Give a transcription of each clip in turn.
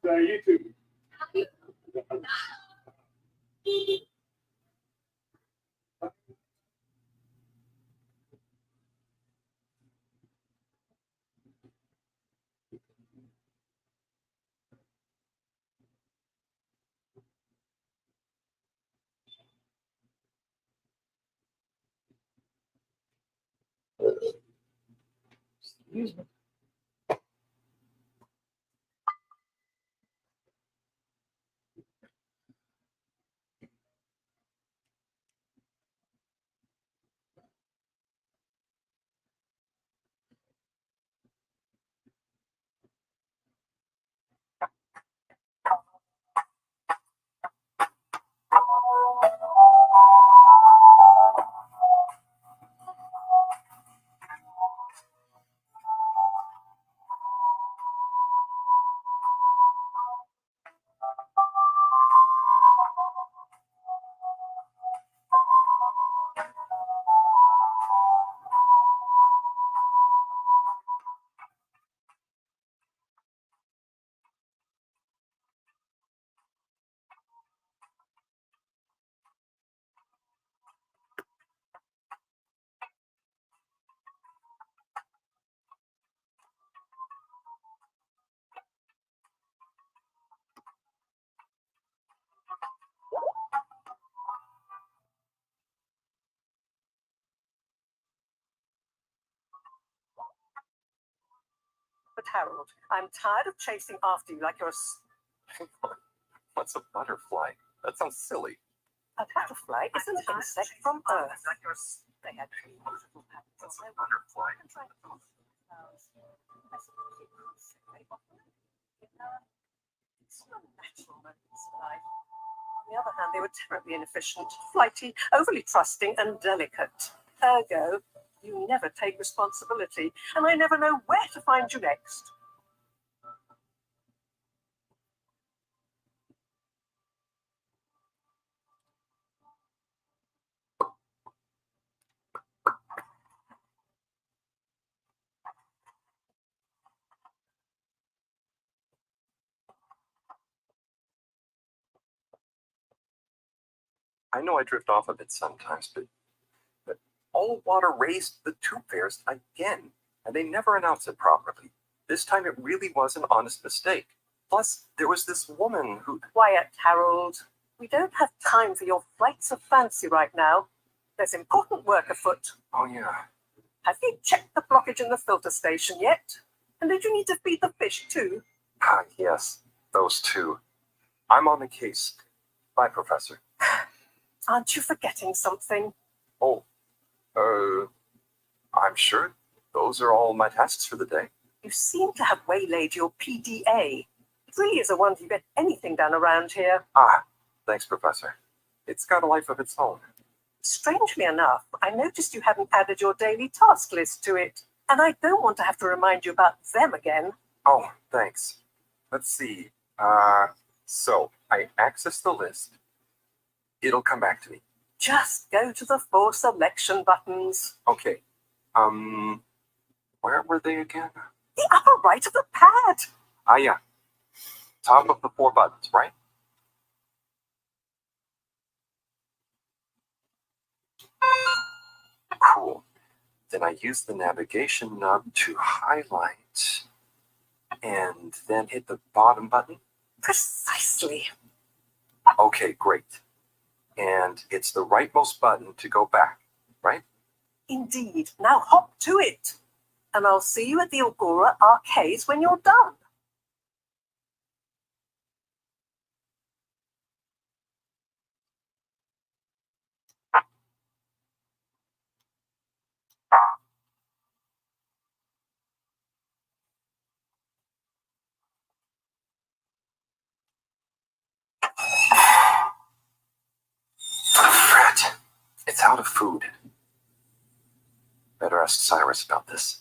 YouTube. Excuse me. But Harold, I'm tired of chasing after you like you're What's a butterfly? That sounds silly. a butterfly. Isn't an insect from Earth. They had beautiful patterns. What's a butterfly? It's not natural moments in life. On the other hand, they were terribly inefficient, flighty, overly trusting, and delicate. Ergo, you never take responsibility, and I never know where to find you next. I know I drift off a bit sometimes, but all water raised the tube fares again, and they never announced it properly. This time it really was an honest mistake. Plus, there was this woman who... Quiet, Harold. We don't have time for your flights of fancy right now. There's important work afoot. Oh, yeah. Have you checked the blockage in the filter station yet? And did you need to feed the fish too? Ah, yes, those two. I'm on the case. Bye, Professor. Aren't you forgetting something? Oh, I'm sure those are all my tasks for the day. You seem to have waylaid your PDA. It really is a wonder you get anything done around here. Ah, thanks, Professor. It's got a life of its own. Strangely enough, I noticed you hadn't added your daily task list to it, and I don't want to have to remind you about them again. Oh, thanks. Let's see. So I access the list. It'll come back to me. Just go to the 4 selection buttons. Okay. Where were they again? The upper right of the pad. Ah, yeah. Top of the 4 buttons, right? Cool. Then I use the navigation knob to highlight and then hit the bottom button. Precisely. Okay, great. And it's the rightmost button to go back, right? Indeed. Now hop to it. And I'll see you at the Agora arcades when you're done. Fred, it's out of food. Better ask Cyrus about this.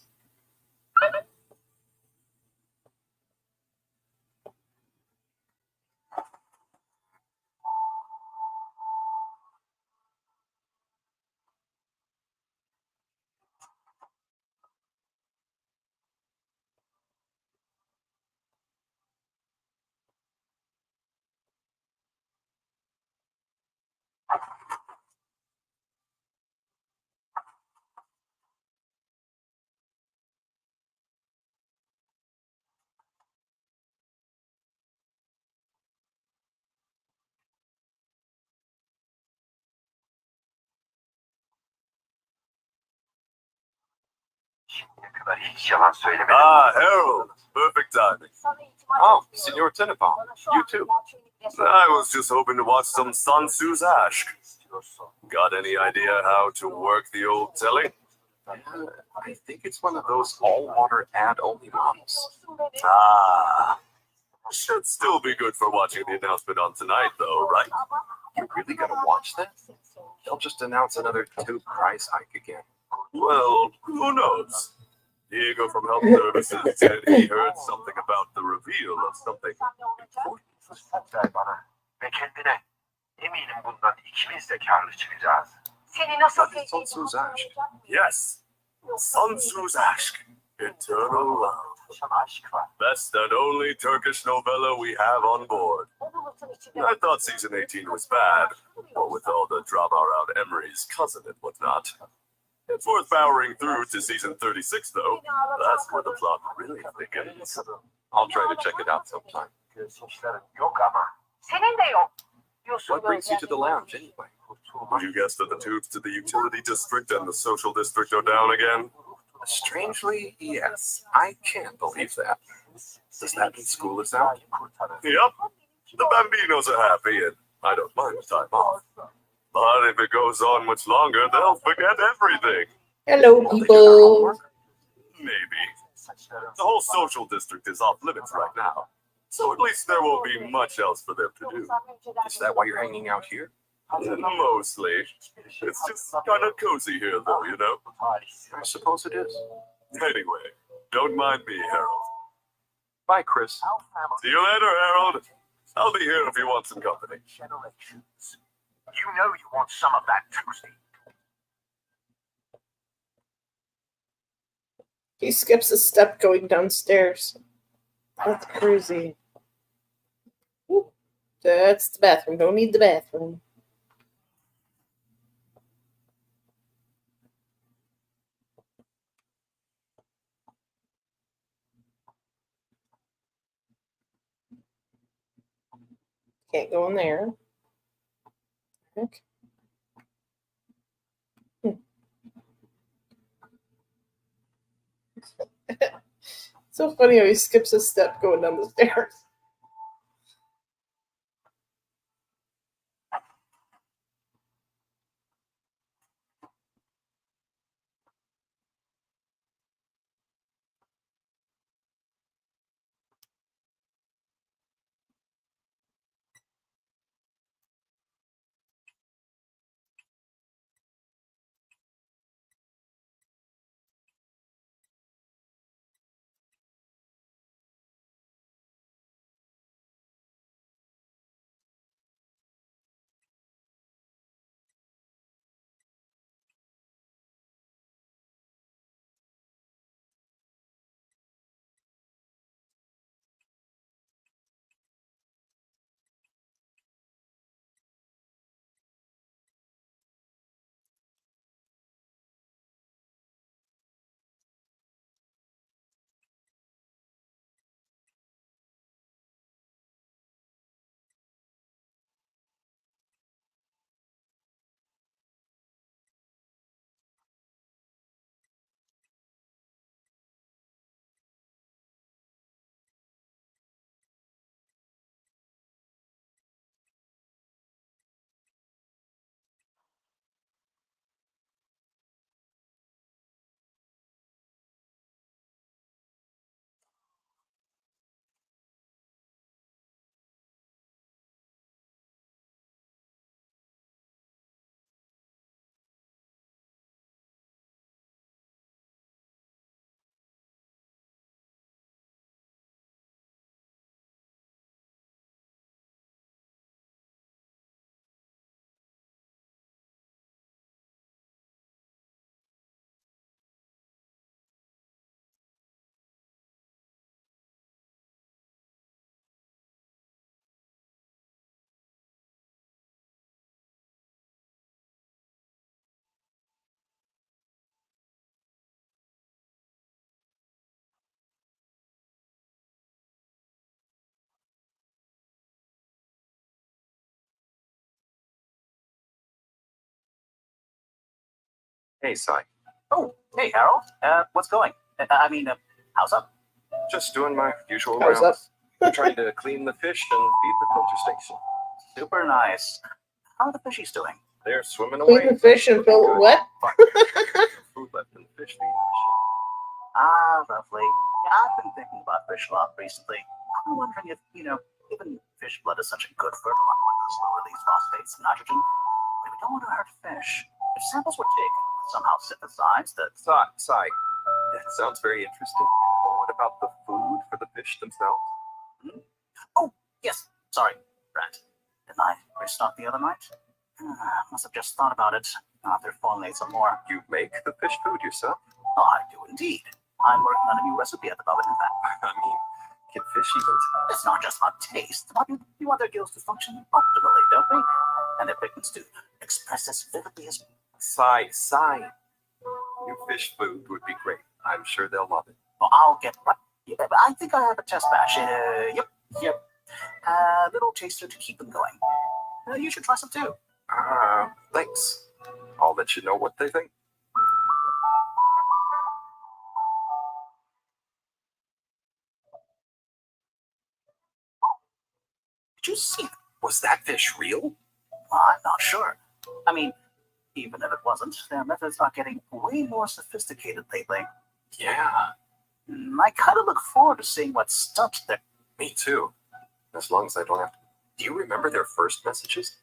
Ah, Harold. Perfect timing. Oh, Senor Tenenbaum, you too. I was just hoping to watch some Sun Tzu's Ash. Got any idea how to work the old telly? I think it's one of those all-water ad-only models. Ah. Should still be good for watching the announcement on tonight, though, right? You're really gonna watch that? They'll just announce another tube price hike again. Well, who knows? Diego from Health Services said he heard something about the reveal of something important. Ver bana ve kendine. Eminim bundan ikimiz de karlı çıkacağız. Seni nasıl But it's also Zash. Yes, Sun Tzu's Ash. Eternal Love. Muhteşem aşk var. Best and only Turkish novella we have on board. I thought season 18 was bad, what with all the drama around Emery's cousin and whatnot. It's worth powering through to season 36, though. That's where the plot really begins. I'll try to check it out sometime. Gözyaşların yok ama. Senin de yok. What brings you to the lounge anyway? You guessed that the tubes to the utility district and the social district are down again? Strangely, yes. I can't believe that. Does that mean school is out? Yep. The Bambinos are happy, and I don't mind the time off. But if it goes on much longer, they'll forget everything. Hello, Will they do their people. homework? Maybe. The whole social district is off limits right now. So at least there won't be much else for them to do. Is that why you're hanging out here? Mostly. It's just kind of cozy here, though, you know? I suppose it is. Anyway, don't mind me, Harold. Bye, Chris. See you later, Harold. I'll be here if you want some company. Generations. You know you want some of that Tuesday. He skips a step going downstairs. That's crazy. Ooh, that's the bathroom. Don't need the bathroom. Can't go in there. Okay. So funny how he skips a step going down the stairs. Hey, Sai. Oh, hey, Harold. What's going? How's up? Just doing my usual How's rounds. Trying to clean the fish and feed the filter station. Super nice. How are the fishies doing? They're swimming away. Clean the fish and fill it. What? Food left in the fish feeding machine. Ah, lovely. Yeah, I've been thinking about fish a lot recently. I'm wondering if, given fish blood is such a good fertilizer with the slow-release phosphates and nitrogen, we don't want to hurt fish. If samples were taken, somehow synthesized that... Sai. That sounds very interesting. But what about the food for the fish themselves? Oh, yes. Sorry, Brent. Didn't I restock the other night? Must have just thought about it. I'll have to formulate some more. You make the fish food yourself? Oh, I do indeed. I'm working on a new recipe at the moment, in fact. I mean, can fish even... It's not just about taste. We want their gills to function optimally, don't we? And their pigments to express as vividly as... Sai. New fish food would be great. I'm sure they'll love it. Oh, I'll get... What? Yeah, I think I have a test batch. Yep. A little taster to keep them going. You should try some too. Thanks. I'll let you know what they think. Did you see it? Was that fish real? I'm not sure. I mean, even if it wasn't, their methods are getting way more sophisticated lately. Yeah, I kind of look forward to seeing what stumped their... me too. As long as I don't have to... Do you remember their first messages?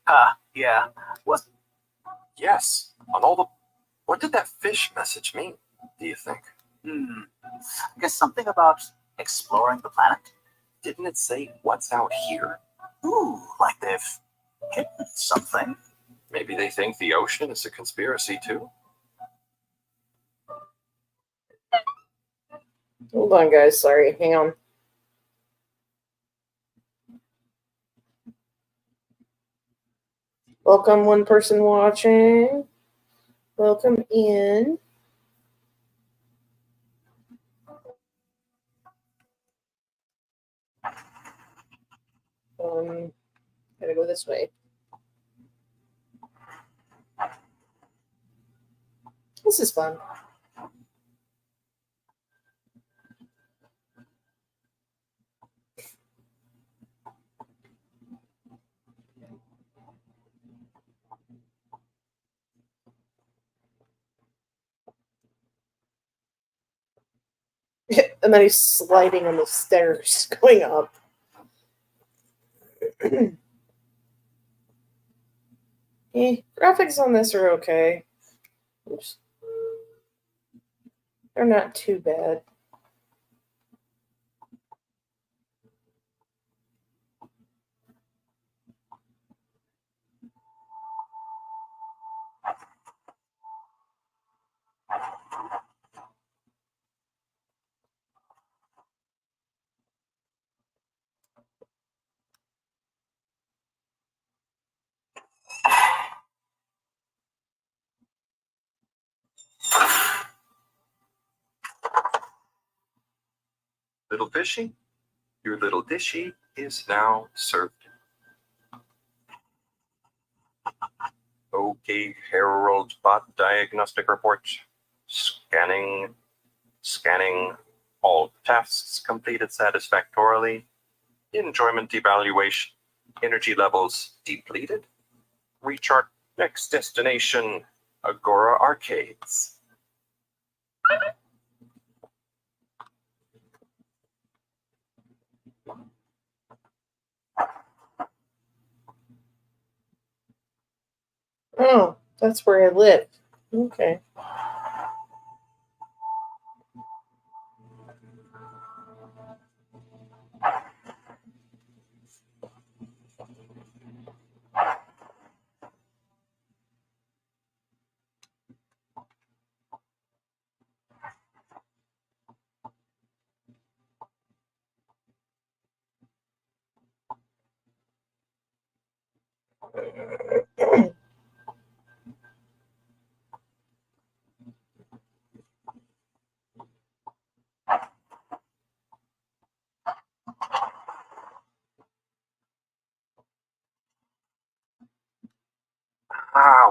Yeah. What? Yes. On all the... What did that fish message mean, do you think? I guess something about exploring the planet? Didn't it say what's out here? Ooh, like they've hidden something. Maybe they think the ocean is a conspiracy too? Hold on, guys. Sorry. Hang on. Welcome, one person watching. Welcome in. Gotta go this way. This is fun. And then he's sliding on the stairs going up. Graphics on this are okay. Oops. They're not too bad. Little fishy, your little dishy is now served. Okay, Harold Bot diagnostic report. Scanning. All tests completed satisfactorily. Enjoyment evaluation. Energy levels depleted. Rechart next destination, Agora Arcades. Oh, that's where I live. Okay.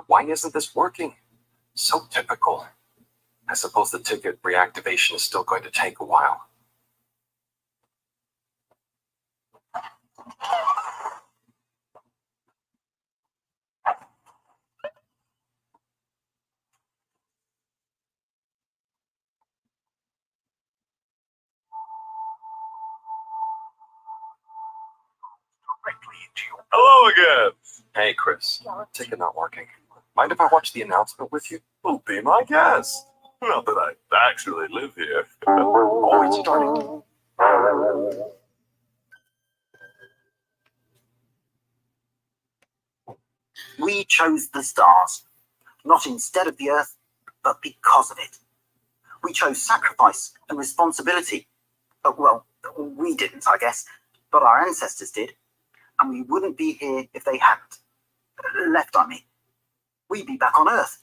Why isn't this working? So typical. I suppose the ticket reactivation is still going to take a while. Directly into your Hello again. Hey, Chris. Ticket not working. Mind if I watch the announcement with you? Well, be my guest. Not that I actually live here. Oh, it's starting. We chose the stars, not instead of the Earth, but because of it. We chose sacrifice and responsibility. Well, we didn't, I guess, but our ancestors did, and we wouldn't be here if they hadn't. Left, I mean. We'd be back on Earth,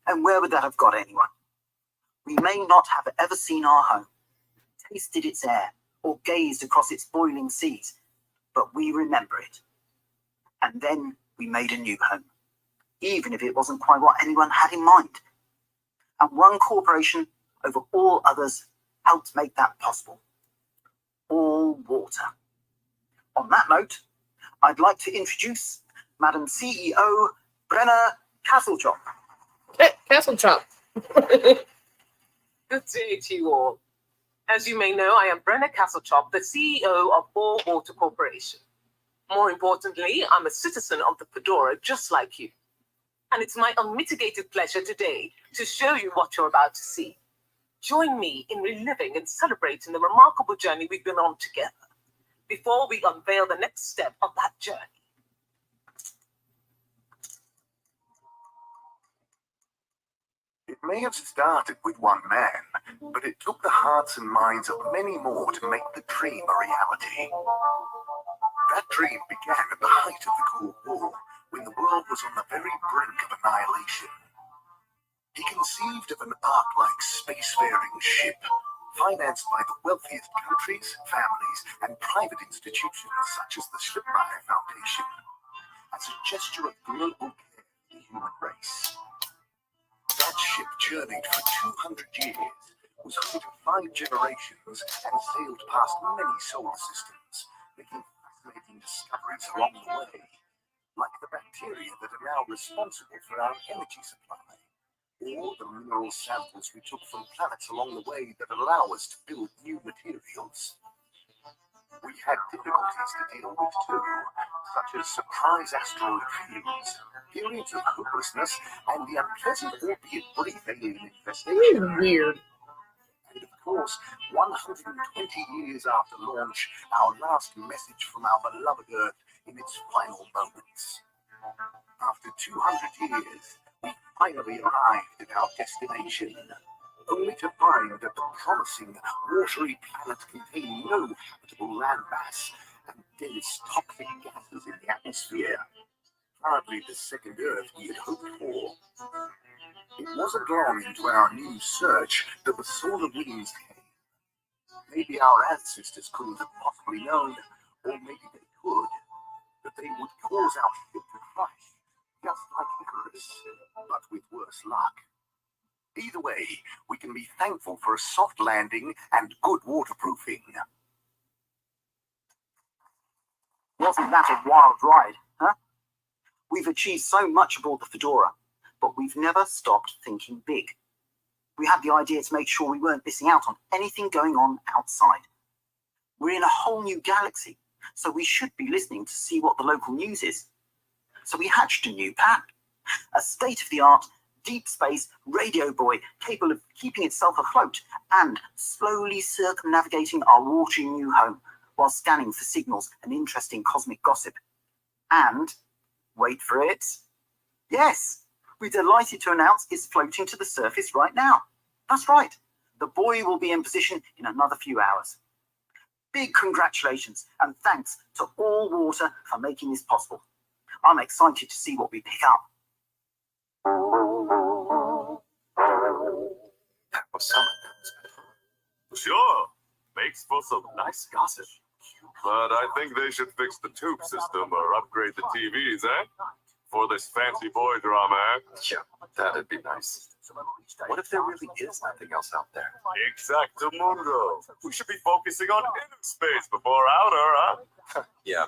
and where would that have got anyone? We may not have ever seen our home, tasted its air, or gazed across its boiling seas, but we remember it. And then we made a new home, even if it wasn't quite what anyone had in mind. And one corporation over all others helped make that possible. All water. On that note, I'd like to introduce Madam CEO Brenna Castletop. Castle Chop. Good day to you all. As you may know, I am Brenna Castletop, the CEO of All Water Corporation. More importantly, I'm a citizen of the Fedora just like you. And it's my unmitigated pleasure today to show you what you're about to see. Join me in reliving and celebrating the remarkable journey we've been on together before we unveil the next step of that journey. It may have started with one man, but it took the hearts and minds of many more to make the dream a reality. That dream began at the height of the Cold War, when the world was on the very brink of annihilation. He conceived of an ark-like spacefaring ship, financed by the wealthiest countries, families, and private institutions such as the Schlittmeyer Foundation, as a gesture of global care for the human race. That ship journeyed for 200 years, was home to 5 generations, and sailed past many solar systems, making fascinating discoveries along the way, like the bacteria that are now responsible for our energy supply, or the mineral samples we took from planets along the way that allow us to build new materials. We had difficulties to deal with too, such as surprise asteroid fields, periods of hopelessness, and the unpleasant, albeit brief, alien infestation. Weird. And of course, 120 years after launch, our last message from our beloved Earth in its final moments. After 200 years, we finally arrived at our destination, only to find that the promising, watery planet contained no habitable landmass and dense toxic gases in the atmosphere. Hardly the second Earth we had hoped for. It wasn't long into our new search that the solar winds came. Maybe our ancestors couldn't have possibly known, or maybe they could, that they would cause our ship to crash, just like Icarus, but with worse luck. Either way, we can be thankful for a soft landing and good waterproofing. Wasn't that a wild ride, huh? We've achieved so much aboard the Fedora, but we've never stopped thinking big. We had the idea to make sure we weren't missing out on anything going on outside. We're in a whole new galaxy, so we should be listening to see what the local news is. So we hatched a new pack, a state-of-the-art, deep space radio buoy capable of keeping itself afloat and slowly circumnavigating our watery new home while scanning for signals and interesting cosmic gossip. And, wait for it, yes, we're delighted to announce it's floating to the surface right now. That's right, the buoy will be in position in another few hours. Big congratulations and thanks to All Water for making this possible. I'm excited to see what we pick up. That was some announcement. Sure, makes for some nice gossip. But I think they should fix the tube system or upgrade the TVs, eh? For this fancy boy drama, eh? Yeah, That'd be nice. What if there really is nothing else out there? Exactamundo. We should be focusing on inner space before outer, huh? Yeah.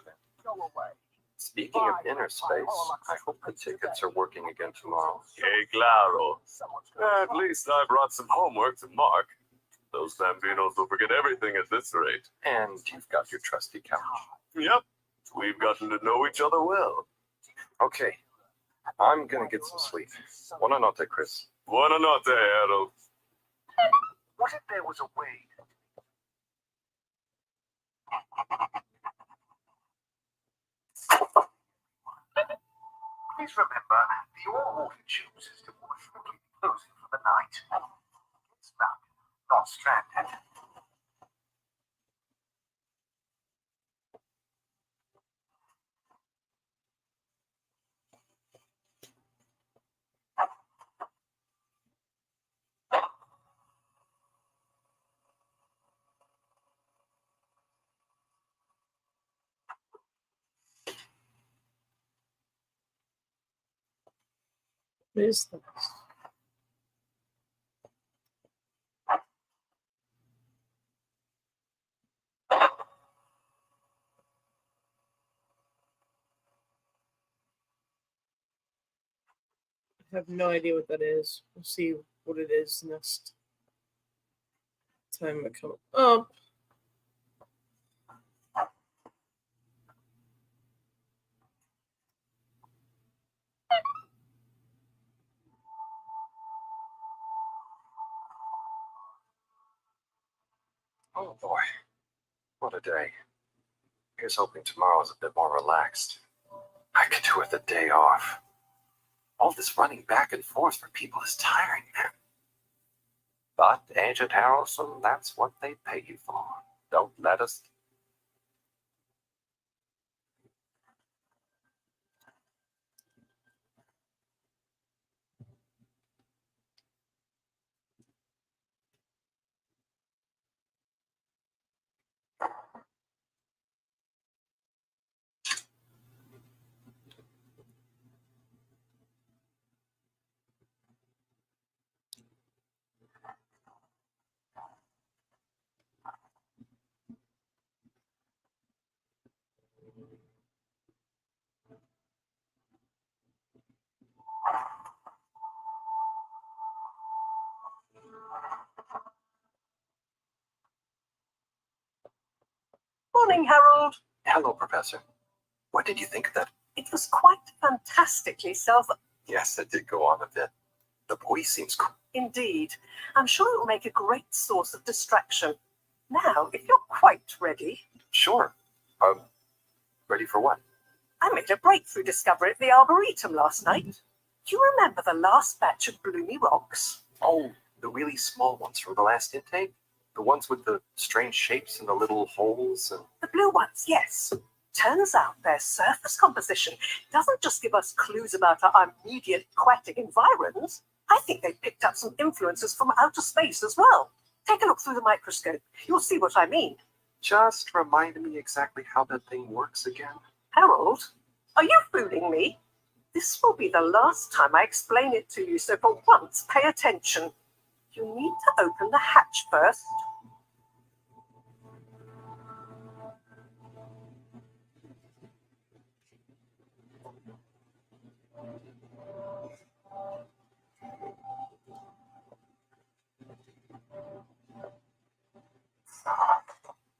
Speaking of inner space, I hope the tickets are working again tomorrow. Que claro. At least I brought some homework to mark. Those bambinos will forget everything at this rate. And you've got your trusty couch. Yep. We've gotten to know each other well. Okay. I'm gonna get some sleep. Buona notte, Chris. Buonanotte, Harold. What if there was a way? Please remember, the all-water tube system will shortly be closing for the night. Get stuck, not stranded. What is this? I have no idea what that is. We'll see what it is next time I come up. Oh boy. What a day. Here's hoping tomorrow's a bit more relaxed. I could do with a day off. All this running back and forth for people is tiring, man. But, Agent Harrelson, that's what they pay you for. Don't let us... Morning, Harold. Hello, Professor. What did you think of that? It was quite fantastically Yes, it did go on a bit. The boy seems cool. Indeed. I'm sure it will make a great source of distraction. Now, if you're quite ready, Sure. Ready for what? I made a breakthrough discovery at the Arboretum last night. Do you remember the last batch of bloomy rocks? Oh, the really small ones from the last intake? The ones with the strange shapes and the little holes and... The blue ones, yes. Turns out their surface composition doesn't just give us clues about our immediate aquatic environs. I think they picked up some influences from outer space as well. Take a look through the microscope. You'll see what I mean. Just remind me exactly how that thing works again. Harold, are you fooling me? This will be the last time I explain it to you, so for once, pay attention. You need to open the hatch first.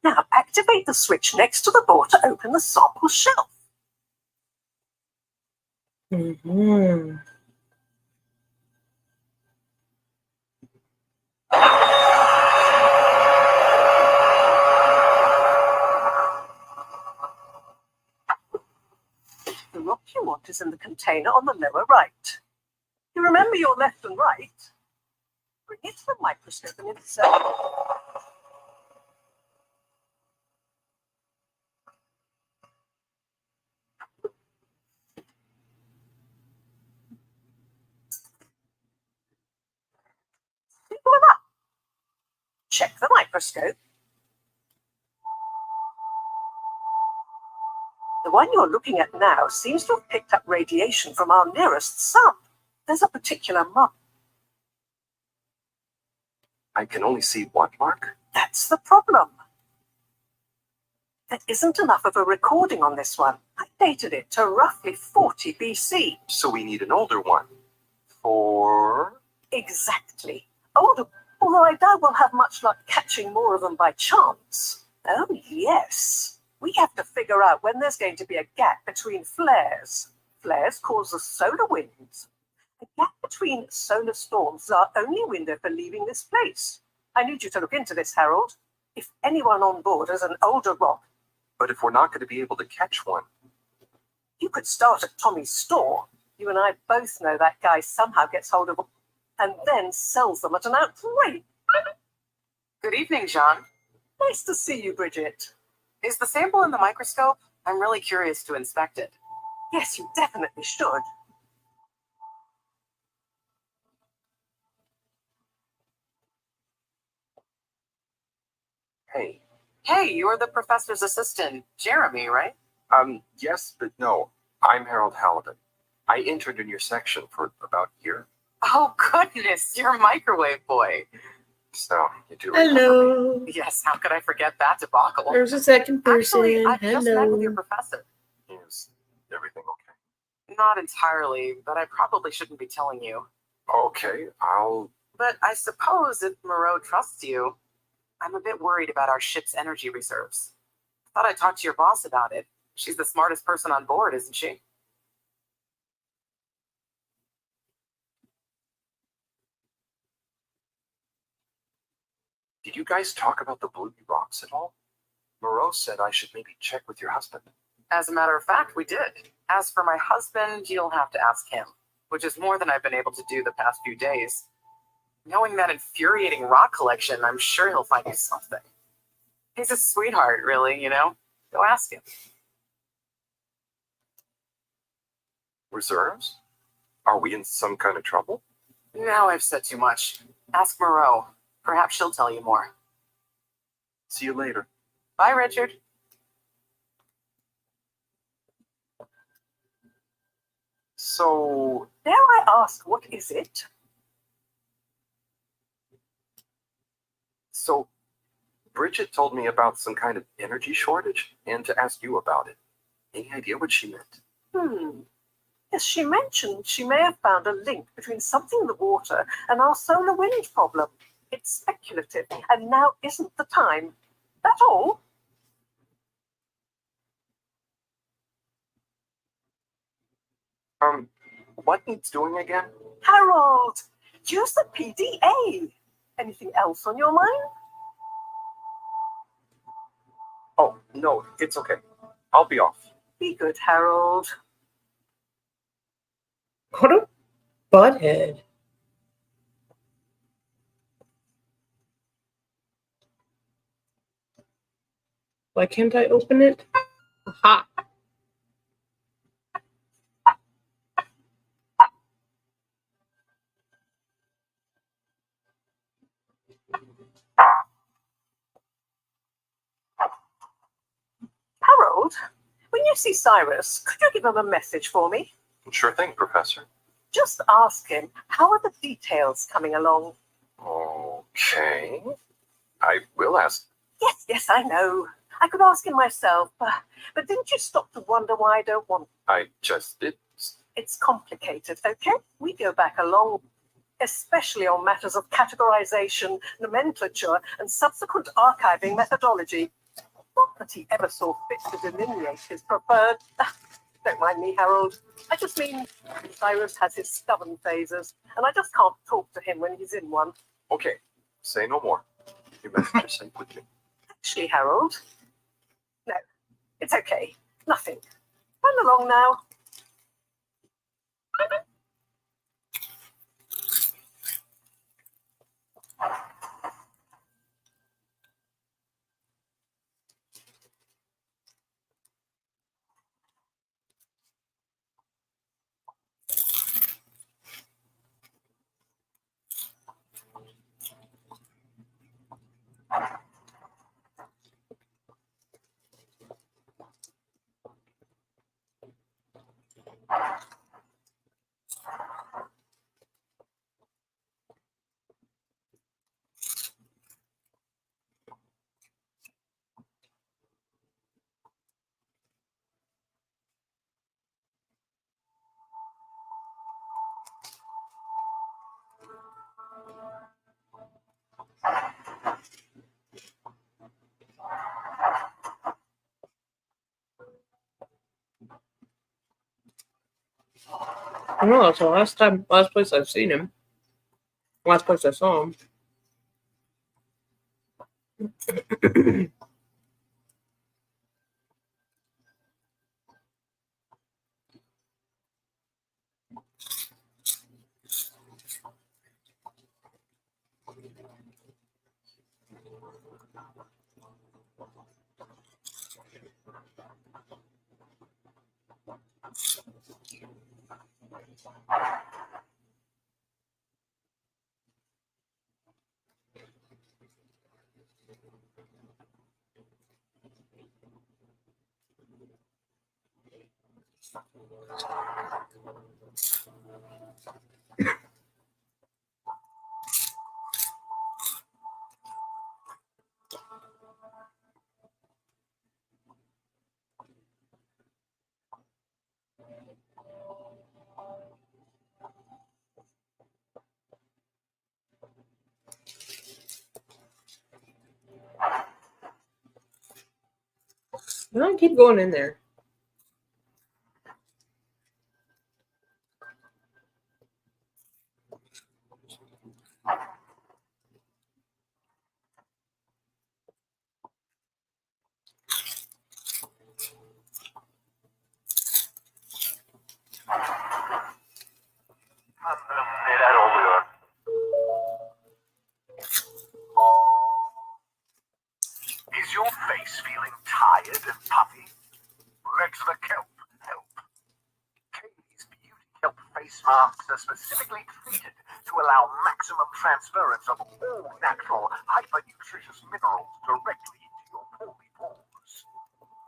Now activate the switch next to the door to open the sample shelf. Mm-hmm. The rock you want is in the container on the lower right. You remember your left and right? Bring it to the microscope and insert. Simple enough. Check the microscope. The one you're looking at now seems to have picked up radiation from our nearest sun. There's a particular mark. I can only see what mark? That's the problem. There isn't enough of a recording on this one. I dated it to roughly 40 BC. So we need an older one. For... Exactly. Older, although I doubt we'll have much luck catching more of them by chance. Oh, yes. We have to figure out when there's going to be a gap between flares. Flares cause the solar winds. The gap between solar storms is our only window for leaving this place. I need you to look into this, Harold. If anyone on board has an older rock, But if we're not going to be able to catch one, you could start at Tommy's store. You and I both know that guy somehow gets hold of them and then sells them at an outright. Good evening, Jean. Nice to see you, Bridget. Is the sample in the microscope? I'm really curious to inspect it. Yes, you definitely should. hey, Hey, you're the professor's assistant, Jeremy, right? yes, but no. I'm Harold Halibut. I interned in your section for about a year. Oh, goodness, you're a microwave boy. So, you do remember me. Hello. Yes, how could I forget that debacle? There's a second person. Actually, I just met with your Hello. professor. Is everything okay? Not entirely, but I probably shouldn't be telling you. Okay, I'll... But I suppose if Moreau trusts you, I'm a bit worried about our ship's energy reserves. Thought I'd talk to your boss about it. She's the smartest person on board, isn't she? Did you guys talk about the blue rocks at all? Moreau said I should maybe check with your husband. As a matter of fact, we did. As for my husband, you'll have to ask him, which is more than I've been able to do the past few days. Knowing that infuriating rock collection, I'm sure he'll find you something. He's a sweetheart, really, you know? Go ask him. Reserves? Are we in some kind of trouble? Now I've said too much. Ask Moreau. Perhaps she'll tell you more. See you later. Bye, Richard. So, Dare I ask, what is it? Bridget told me about some kind of energy shortage and to ask you about it. Any idea what she meant? As she mentioned, she may have found a link between something in the water and our solar wind problem. It's speculative, and now isn't the time. That all? What needs doing again? Harold, use the PDA. Anything else on your mind? Oh, no, it's okay. I'll be off. Be good, Harold. What a butthead. Why can't I open it? Aha. Harold, when you see Cyrus, could you give him a message for me? Sure thing, Professor. Just ask him, how are the details coming along? Okay. I will ask. Yes, I know. I could ask him myself, but didn't you stop to wonder why I don't want? I just did. It's complicated, okay? We go back a long, especially on matters of categorization, nomenclature, and subsequent archiving methodology. Not that he ever saw fit to delineate his preferred. Don't mind me, Harold. I just mean Cyrus has his stubborn phases, and I just can't talk to him when he's in one. Okay, say no more. Your message is safe with me. Actually, Harold, no, it's okay. Nothing. Run along now. I know that's the last place I've seen him. Last place I saw him. I don't keep going in there. Is your face feeling tired and puffy? Let the kelp help. Katie's Beauty Kelp face masks are specifically treated to allow maximum transference of all natural, hyper-nutritious minerals directly into your poorly pores.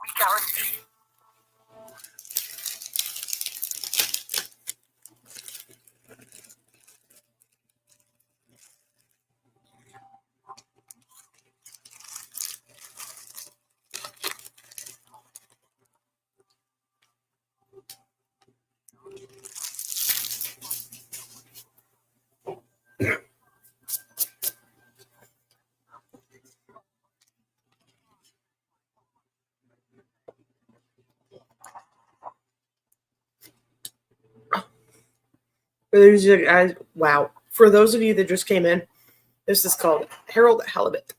We guarantee. Wow. For those of you that just came in, this is called Halibut.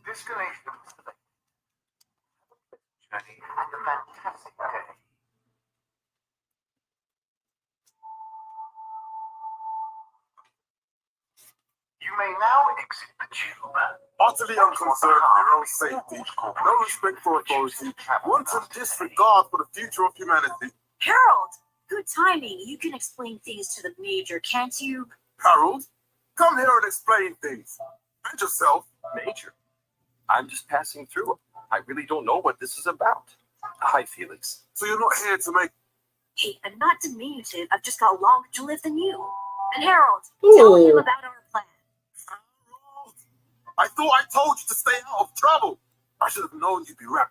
Destination journey and a fantastic day. You may now exit the tube. Utterly unconcerned for your own safety, no respect for authority, wanton disregard for the future of humanity. Harold! Good timing. You can explain things to the Major, can't you? Harold, come here and explain things. And yourself. Major, I'm just passing through. I really don't know what this is about. Hi, Felix. So you're not here to make... Hey, I'm not diminutive. I've just got longer to live than you. And Harold, tell him Ooh. about our plan. Harold, I thought I told you to stay out of trouble. I should have known you'd be right.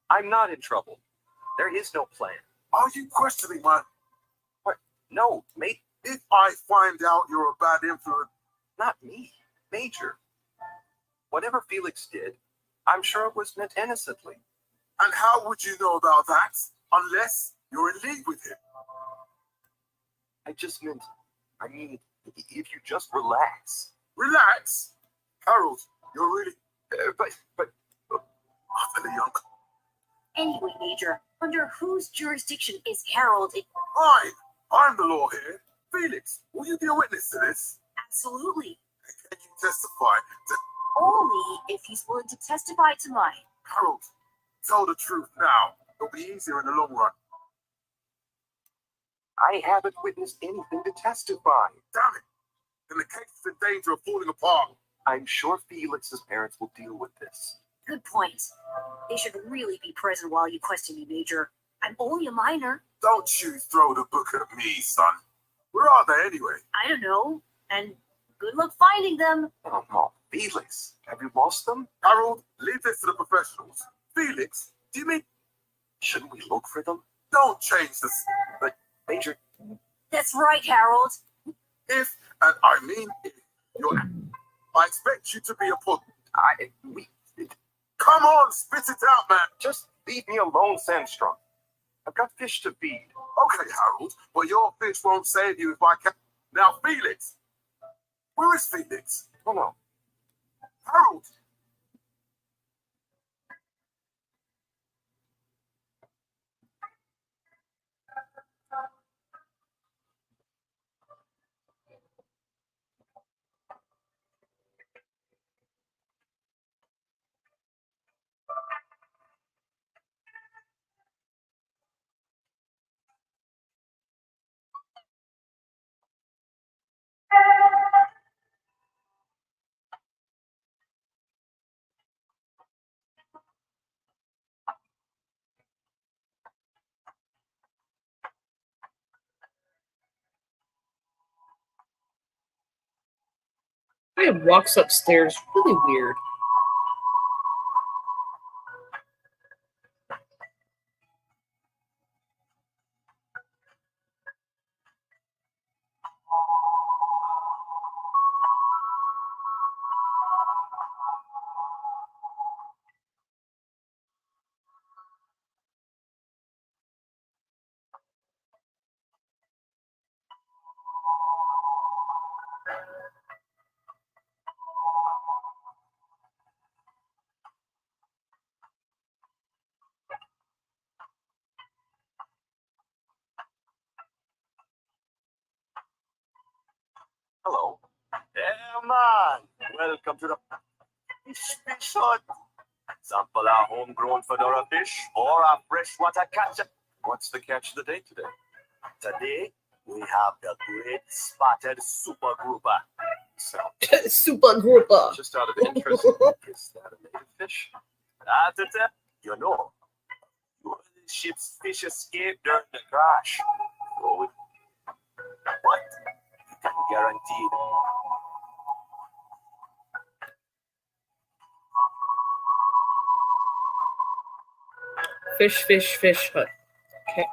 I'm not in trouble. There is no plan. Are you questioning my... What? No, mate, If I find out you're a bad influence... not me. Major. Whatever Felix did, I'm sure it was meant innocently. And how would you know about that unless you're in league with him? I mean, if you just relax. Relax. Harold, you're really But utterly young. Anyway, Major, under whose jurisdiction is Harold? I'm the law here. Felix, will you be a witness to this? Absolutely. Can you testify to... Only if he's willing to testify to mine. Harold, tell the truth now. It'll be easier in the long run. I haven't witnessed anything to testify. Damn it. Then the case is in danger of falling apart. I'm sure Felix's parents will deal with this. Good point. They should really be present while you question me, Major. I'm only a minor. Don't you throw the book at me, son. Where are they anyway? I don't know. And Good luck finding them. Oh no, Felix, have you lost them? Harold, leave this to the professionals. Felix, do you mean Shouldn't we look for them? don't change this? But Major, That's right, Harold. If, and I mean if, you're, I expect you to be a put. we Come on, spit it out, man. just leave me alone, Sandstrom. I've got fish to feed. Okay, Harold, but your fish won't save you if I can. Now, Felix. Where is Felix? Oh no, Harold. I have walks upstairs. Really weird. Hello. Yeah, man. Welcome to the fish hut. Sample our homegrown fedora fish or our freshwater catch. what's the catch of the day today? Today, we have the great spotted super grouper. So, Super grouper. just out of interest, is that a native fish? You know, the ship's fish escaped during the crash. So what? You can guarantee Fish hut. Okay.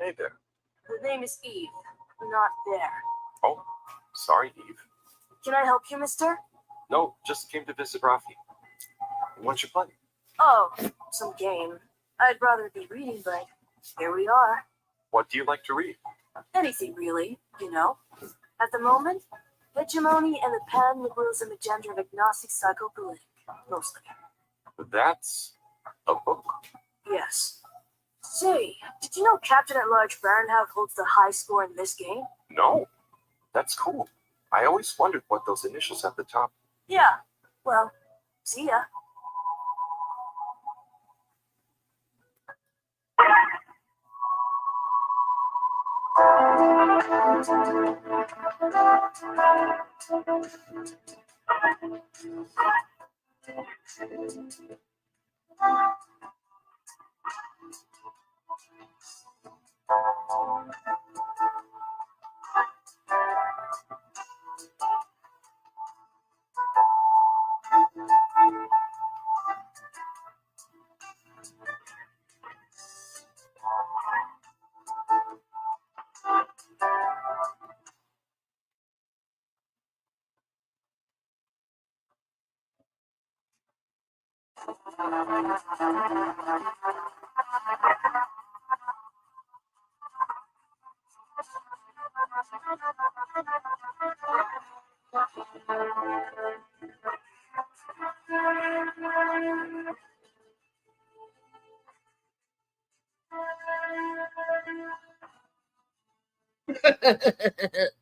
Hey there. The name is Eve. Not there. Oh, sorry, Eve. Can I help you, mister? No, just came to visit Rafi. What you playing? Oh, some game. I'd rather be reading, but here we are. What do you like to read? Anything really, you know. At the moment, hegemony and the pan-liberalism agenda of agnostic psychopolitic, mostly. That's a book. Yes. Say, did you know Captain at Large Baronhout holds the high score in this game? No, that's cool. I always wondered what those initials at the top. Yeah. Well, see ya.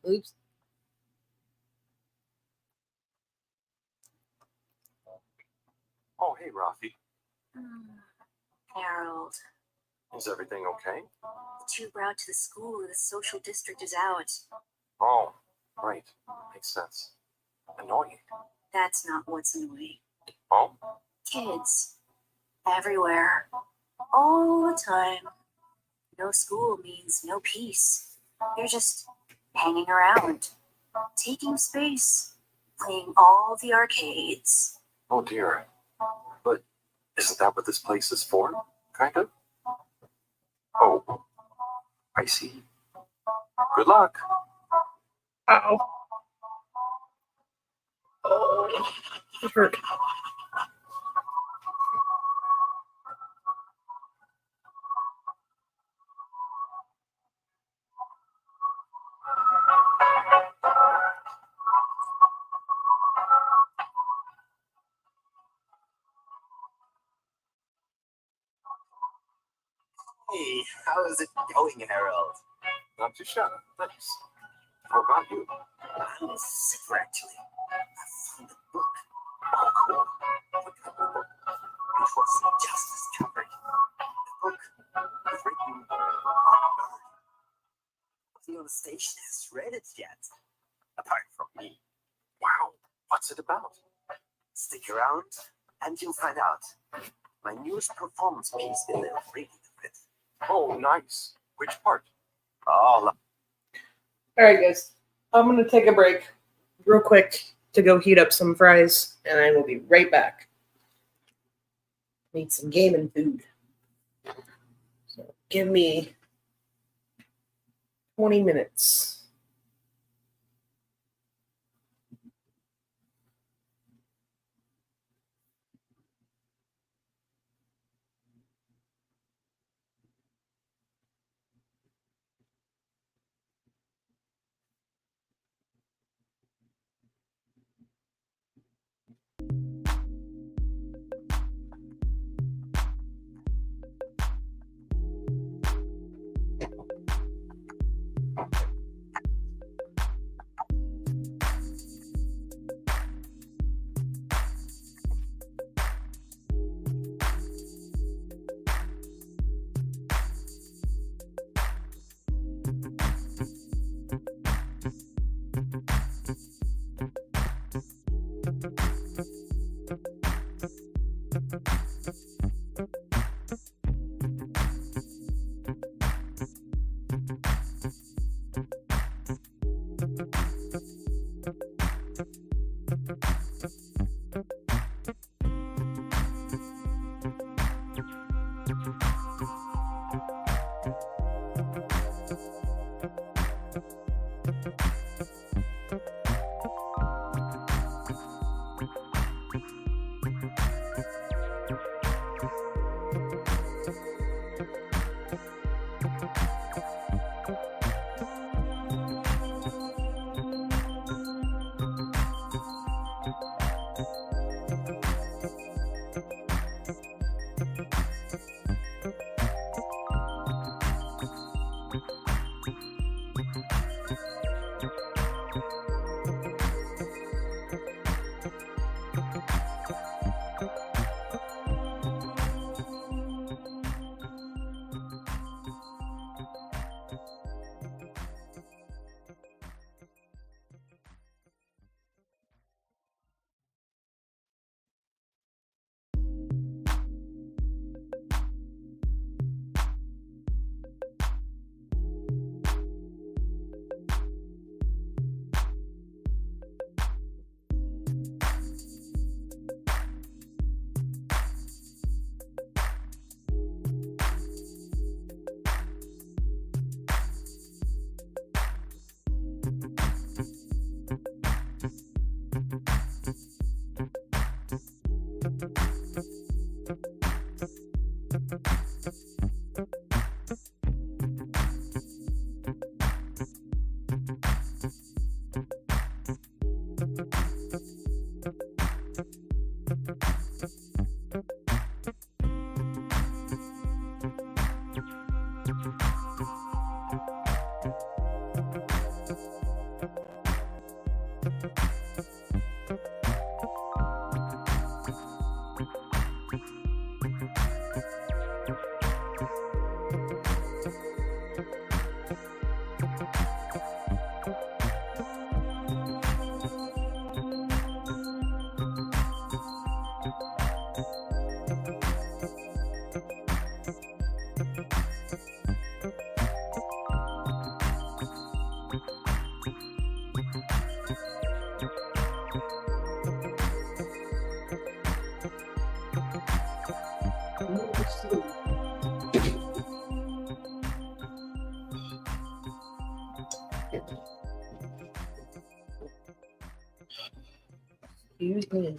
Oops. Oh, hey, Rafi. Harold, Is everything okay? the tube route to the school in the social district is out. Oh, right. Makes sense. Annoying. That's not what's annoying. Oh? Kids. Everywhere. All the time. No school means no peace. You're just hanging around, taking space, playing all the arcades. Oh, dear. But isn't that what this place is for? Kind of? Oh, I see. Good luck. Ow. Oh, it hurt. Hey, how is it going, Harold? Not too shabby. Thanks. How about you? I'm super, actually. I found a book. Oh, cool. What kind of book? It was just discovered. The book was written on Earth. Nobody on the station has read it yet, apart from me. Wow. What's it about? Stick around, and you'll find out. My newest performance piece in the reading of it. Oh, nice. Which part? All All right, guys. I'm going to take a break real quick to go heat up some fries, and I will be right back. Need some gaming food. So give me 20 minutes. Excuse me.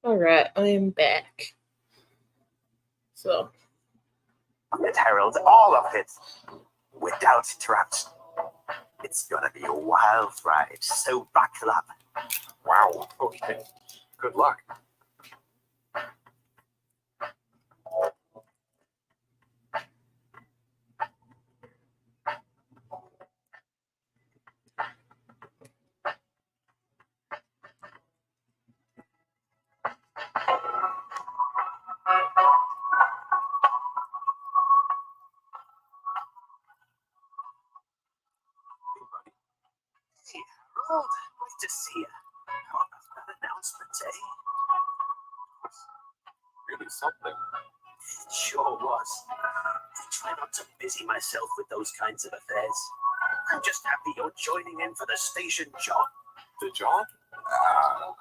All right, I am back. So, It heralds all of it without interruption. It's gonna be a wild ride, so buckle up. Wow. Okay. Good luck. Hey, Harold, great to see you. What was that announcement, eh? Really something. It sure was. I try not to busy myself with those kinds of affairs. I'm just happy you're joining in for the station job. The job?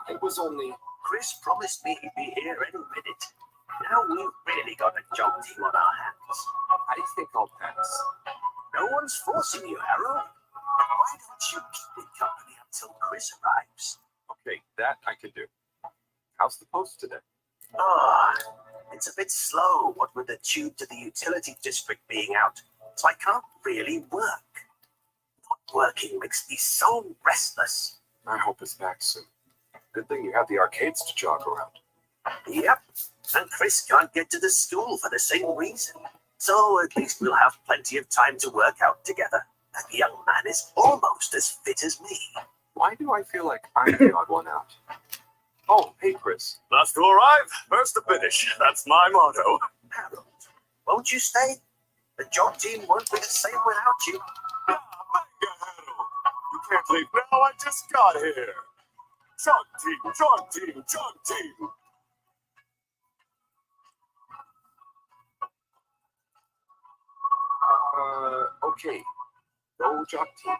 It was only. Chris promised me he'd be here any minute. Now we've really got a job team on our hands. I think I'll pass. No one's forcing you, Harold. Why don't you keep it company until Chris arrives? Okay, that I can do. How's the post today? Ah, it's a bit slow, what with the tube to the utility district being out, so I can't really work. Not working makes me so restless. I hope it's back soon. Good thing you have the arcades to jog around. Yep, and Chris can't get to the school for the same reason. So at least we'll have plenty of time to work out together. That young man is almost as fit as me. Why do I feel like I'm the odd one out? Oh, hey, Chris. Last to arrive, first to finish. That's my motto. Harold, won't you stay? The job team won't be the same without you. Ah, Manga Harold. You can't leave now, I just got here. Chug team, chug team, chug team. Okay. Go jog team.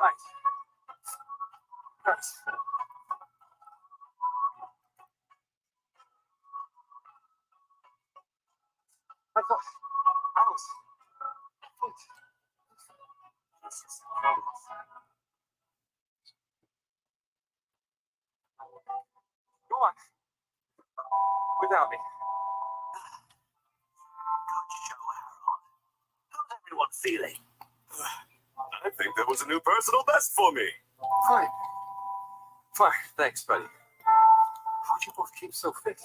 Nice. Nice. I thought I was. Go on. Without me. Good show, Harold. How's everyone feeling? I think there was a new personal best for me. Fine. Fine. Thanks, buddy. How'd you both keep so fit?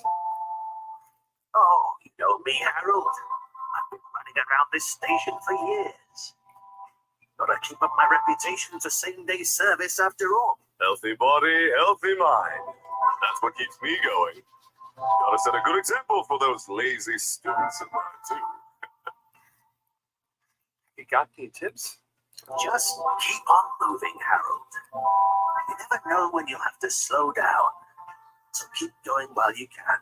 Oh, you know me, Harold. I've been running around this station for years. Gotta keep up my reputation for same-day service after all. Healthy body, healthy mind. That's what keeps me going. Gotta set a good example for those lazy students of mine, too. You got any tips? Just keep on moving, Harold. You never know when you'll have to slow down. So keep going while you can.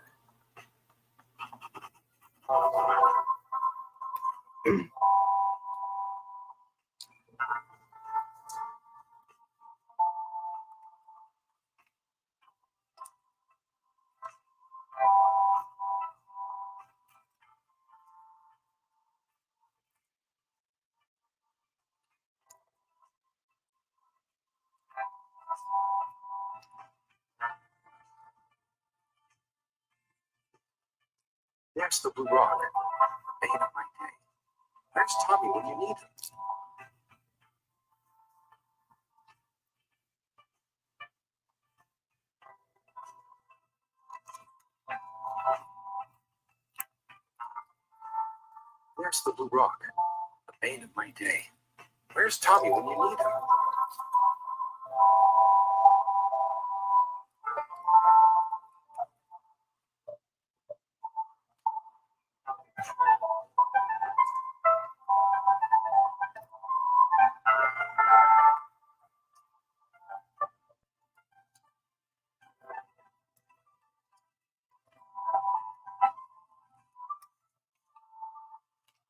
There's the Blue Rock. The bane of my day. Where's Tommy when you need him? There's the Blue Rock. The bane of my day. Where's Tommy when you need him?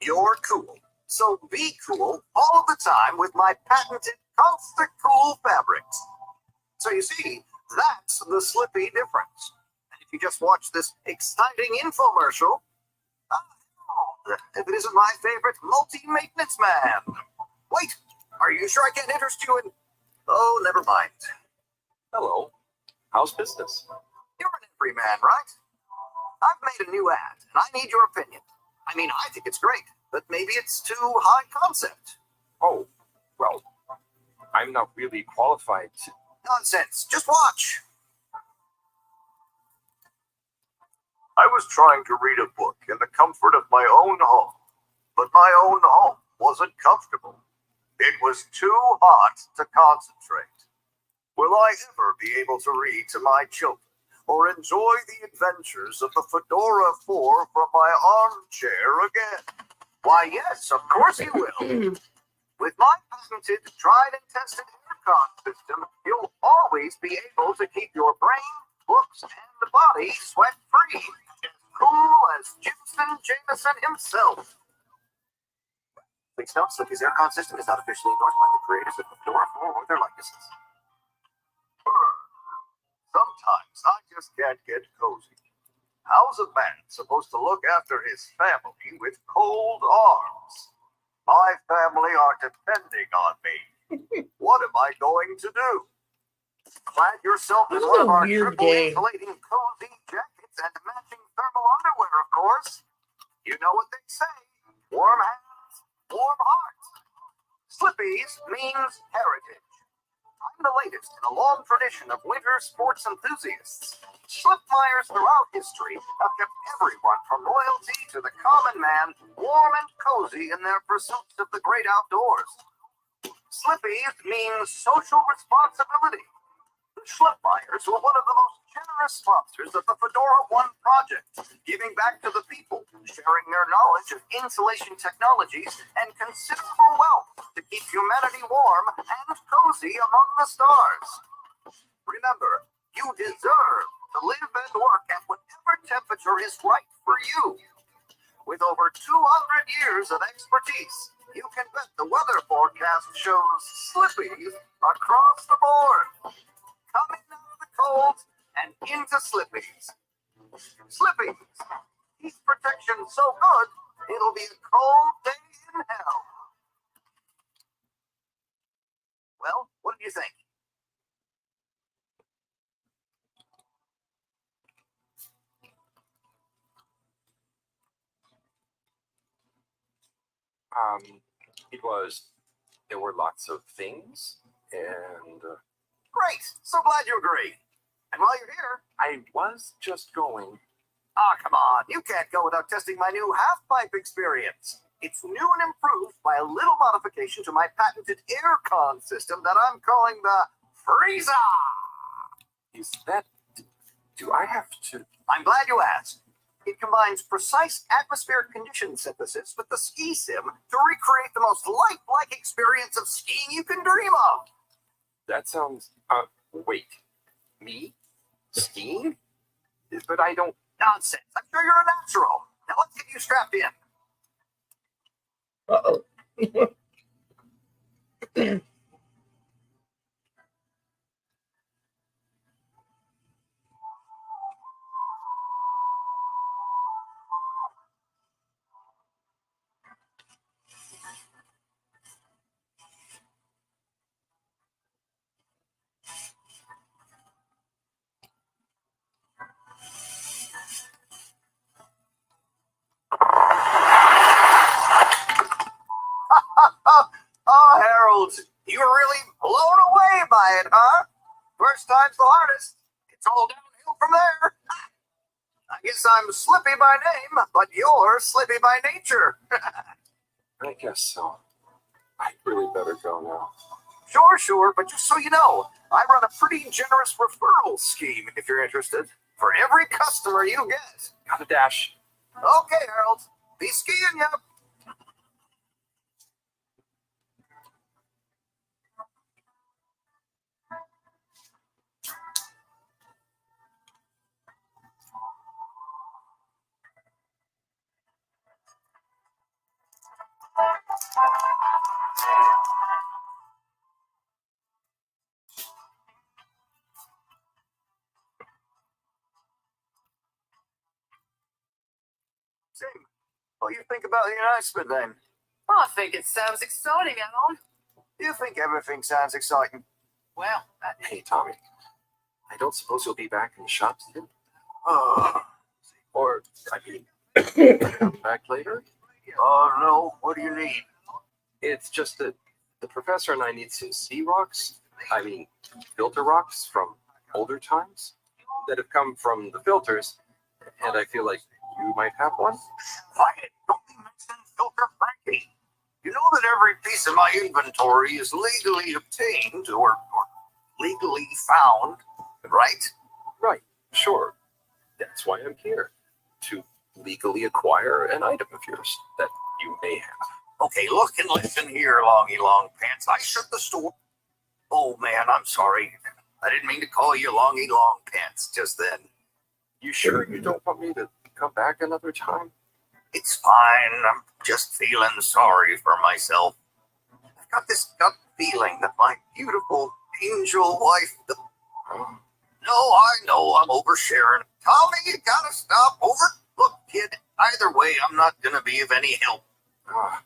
You're cool. So be cool all the time with my patented Constant Cool fabrics. So you see, that's the Slippy difference. And if you just watch this exciting infomercial, if it isn't my favorite multi-maintenance man. Wait, are you sure I can't interest you in... Oh, never mind. Hello. How's business? You're an everyman, right? I've made a new ad, and I need your opinion. I mean, I think it's great, but maybe it's too high concept. Oh, well, I'm not really qualified to... Nonsense. Just watch. I was trying to read a book in the comfort of my own home, but my own home wasn't comfortable. It was too hot to concentrate. Will I ever be able to read to my children or enjoy the adventures of the Fedora 4 from my armchair again? Why, yes, of course you will. With my patented, tried and tested aircon system, you'll always be able to keep your brain, books, and body sweat-free, as cool as Jimson Jameson himself. Please note, Slippy's aircon system is not officially endorsed by the creators of the Fedora 4 or their likenesses. Sometimes I just can't get cozy. How's a man supposed to look after his family with cold arms? My family are depending on me. What am I going to do? Clad yourself in This is one a of our weird triple game. insulating cozy jackets and matching thermal underwear, of course. You know what they say. Warm hands, warm hearts. Slippy's means heritage. I'm the latest in a long tradition of winter sports enthusiasts. Slipmeyers throughout history have kept everyone from royalty to the common man warm and cozy in their pursuits of the great outdoors. Slippy's means social responsibility. The Slipmeyers were one of the most generous sponsors of the Fedora 1 project, giving back to the people, sharing their knowledge of insulation technologies and considerable wealth to keep humanity warm and cozy among the stars. Remember, you deserve to live and work at whatever temperature is right for you. With over 200 years of expertise, you can bet the weather forecast shows Slippy's across the board. Coming out of the cold and into Slippy's. Slippy's. Heat protection so good, it'll be a cold day in hell. Well, what do you think? It was... There were lots of things, and... Great. So glad you agree. And while you're here, I was just going... come on. You can't go without testing my new half-pipe experience. It's new and improved by a little modification to my patented aircon system that I'm calling the Freezer. Is that... Do I have to... I'm glad you asked. It combines precise atmospheric condition synthesis with the ski sim to recreate the most lifelike experience of skiing you can dream of. That sounds... wait. Me? Skiing? But I don't... Nonsense. I'm sure you're a natural. Now let's get you strapped in. Uh-oh. Oh, Harold, you were really blown away by it, huh? First time's the hardest. It's all downhill from there. I guess I'm Slippy by name, but you're Slippy by nature. I guess so. I'd really better go now. Sure, but just so you know, I run a pretty generous referral scheme if you're interested. For every customer you get. Got a dash. Okay, Harold. Be skiing ya. Sim, what do you think about the announcement then? I think it sounds exciting, Alan. You think everything sounds exciting? Well, Hey, Tommy. I don't suppose you'll be back in the shop soon? Oh, Or, I mean, come back later? oh no, what do you need? It's just that the professor and I need some sea rocks. I mean, filter rocks from older times that have come from the filters, and I feel like you might have one. Quiet, don't be mentioning Filter Frankie. You know that every piece of my inventory is legally obtained or legally found, right? Right, sure. That's why I'm here, to legally acquire an item of yours that you may have. Okay, look and listen here, Longy Long Pants. I shut the store. Oh man, I'm sorry. I didn't mean to call you Longy Long Pants just then. You sure you don't want me to come back another time? It's fine. I'm just feeling sorry for myself. I've got this gut feeling that my beautiful angel wife. Oh, No, I know I'm oversharing. Tommy, you gotta stop over. Look, kid, either way, I'm not gonna be of any help. ah,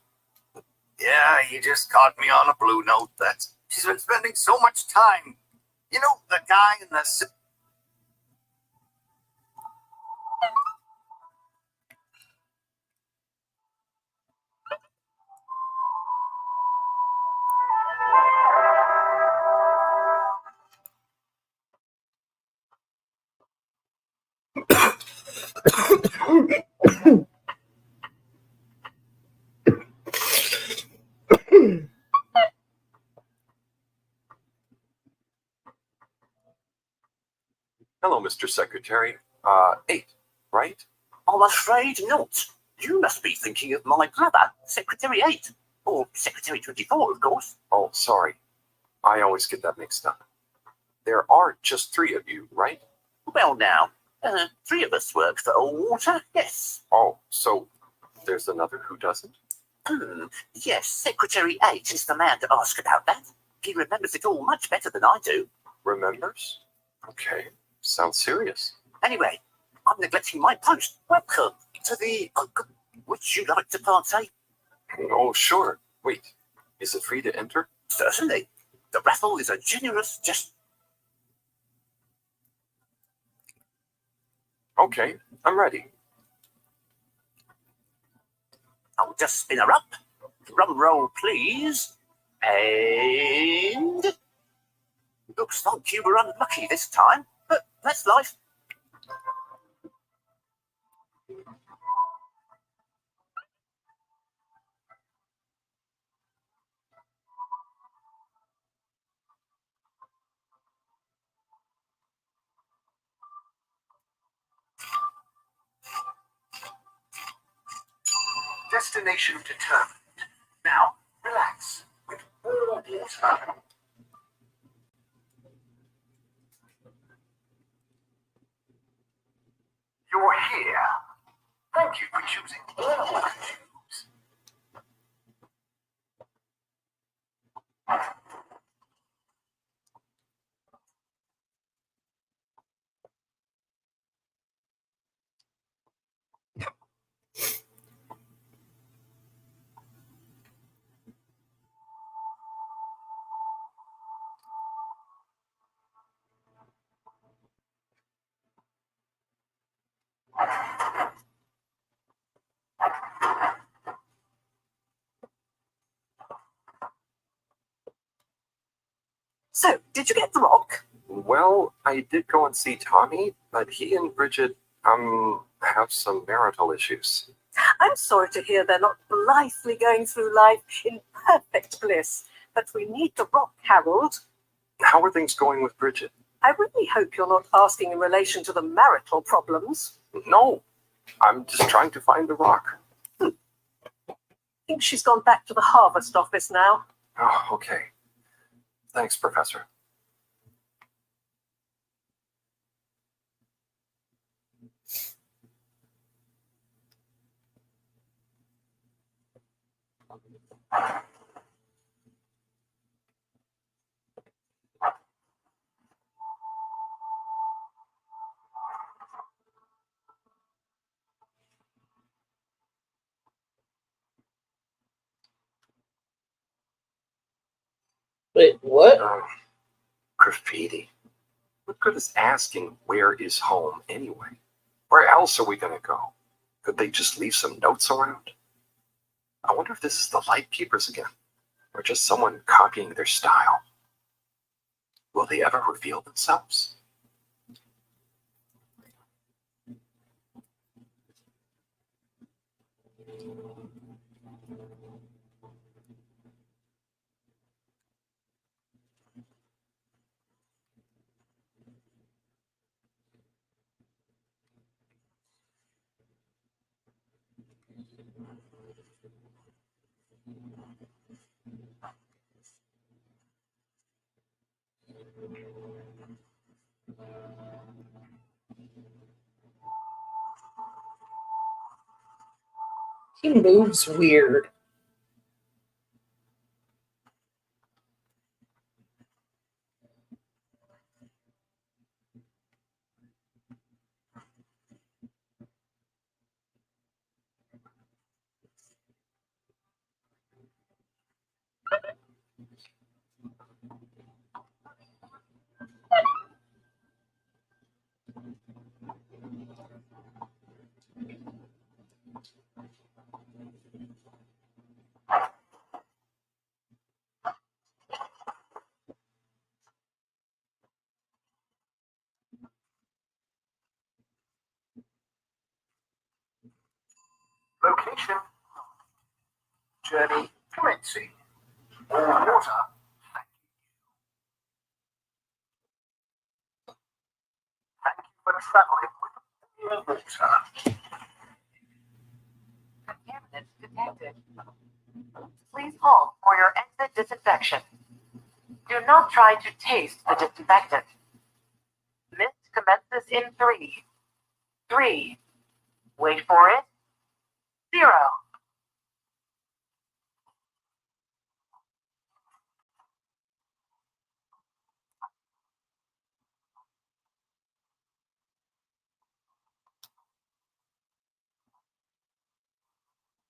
Yeah, you just caught me on a blue note. She's been spending so much time. You know, the guy in the. hello, Mr. Secretary. 8, right? I'm afraid not. You must be thinking of my brother, Secretary 8. Or Secretary 24, of course. Oh, sorry. I always get that mixed up. There are just 3 of you, right? Well, now, 3 of us work for Water, yes. Oh, so there's another who doesn't? Yes, Secretary 8 is the man to ask about that. He remembers it all much better than I do. Remembers? Okay, sounds serious. Anyway, I'm neglecting my post. Welcome to the... would you like to partake? Oh, sure. Wait, is it free to enter? Certainly. The raffle is a generous gesture. Okay, I'm ready. I'll just spin her up. Drum roll, please. And... looks like you were unlucky this time, but that's life. Destination determined. Now, relax. With all water. You're here. Thank you for choosing all water tubes. So, did you get the rock? Well, I did go and see Tommy, but he and Bridget, have some marital issues. I'm sorry to hear they're not blithely going through life in perfect bliss, but we need the rock, Harold. How are things going with Bridget? I really hope you're not asking in relation to the marital problems. No, I'm just trying to find the rock. I think she's gone back to the harvest office now. Oh, okay. Thanks, Professor. Wait, what? Graffiti. What good is asking where is home anyway? Where else are we gonna go? Could they just leave some notes around? I wonder if this is the Lightkeepers again, or just someone copying their style. Will they ever reveal themselves? He moves weird. Location. Journey commencing. All water. Thank you for traveling with water. Contaminants detected. Please hold for your exit disinfection. Do not try to taste the disinfectant. Mist commences in 3. 3. Wait for it. 0.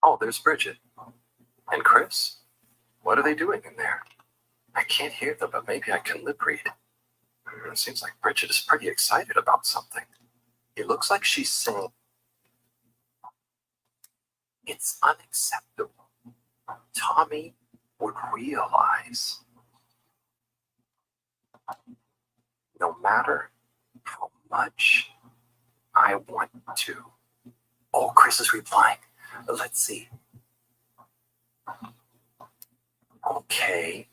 Oh, there's Bridget. And Chris? What are they doing in there? I can't hear them, but maybe I can lip read. It seems like Bridget is pretty excited about something. It looks like she's saying, "It's unacceptable. Tommy would realize no matter how much I want to." Oh, Chris is replying. Let's see. Okay,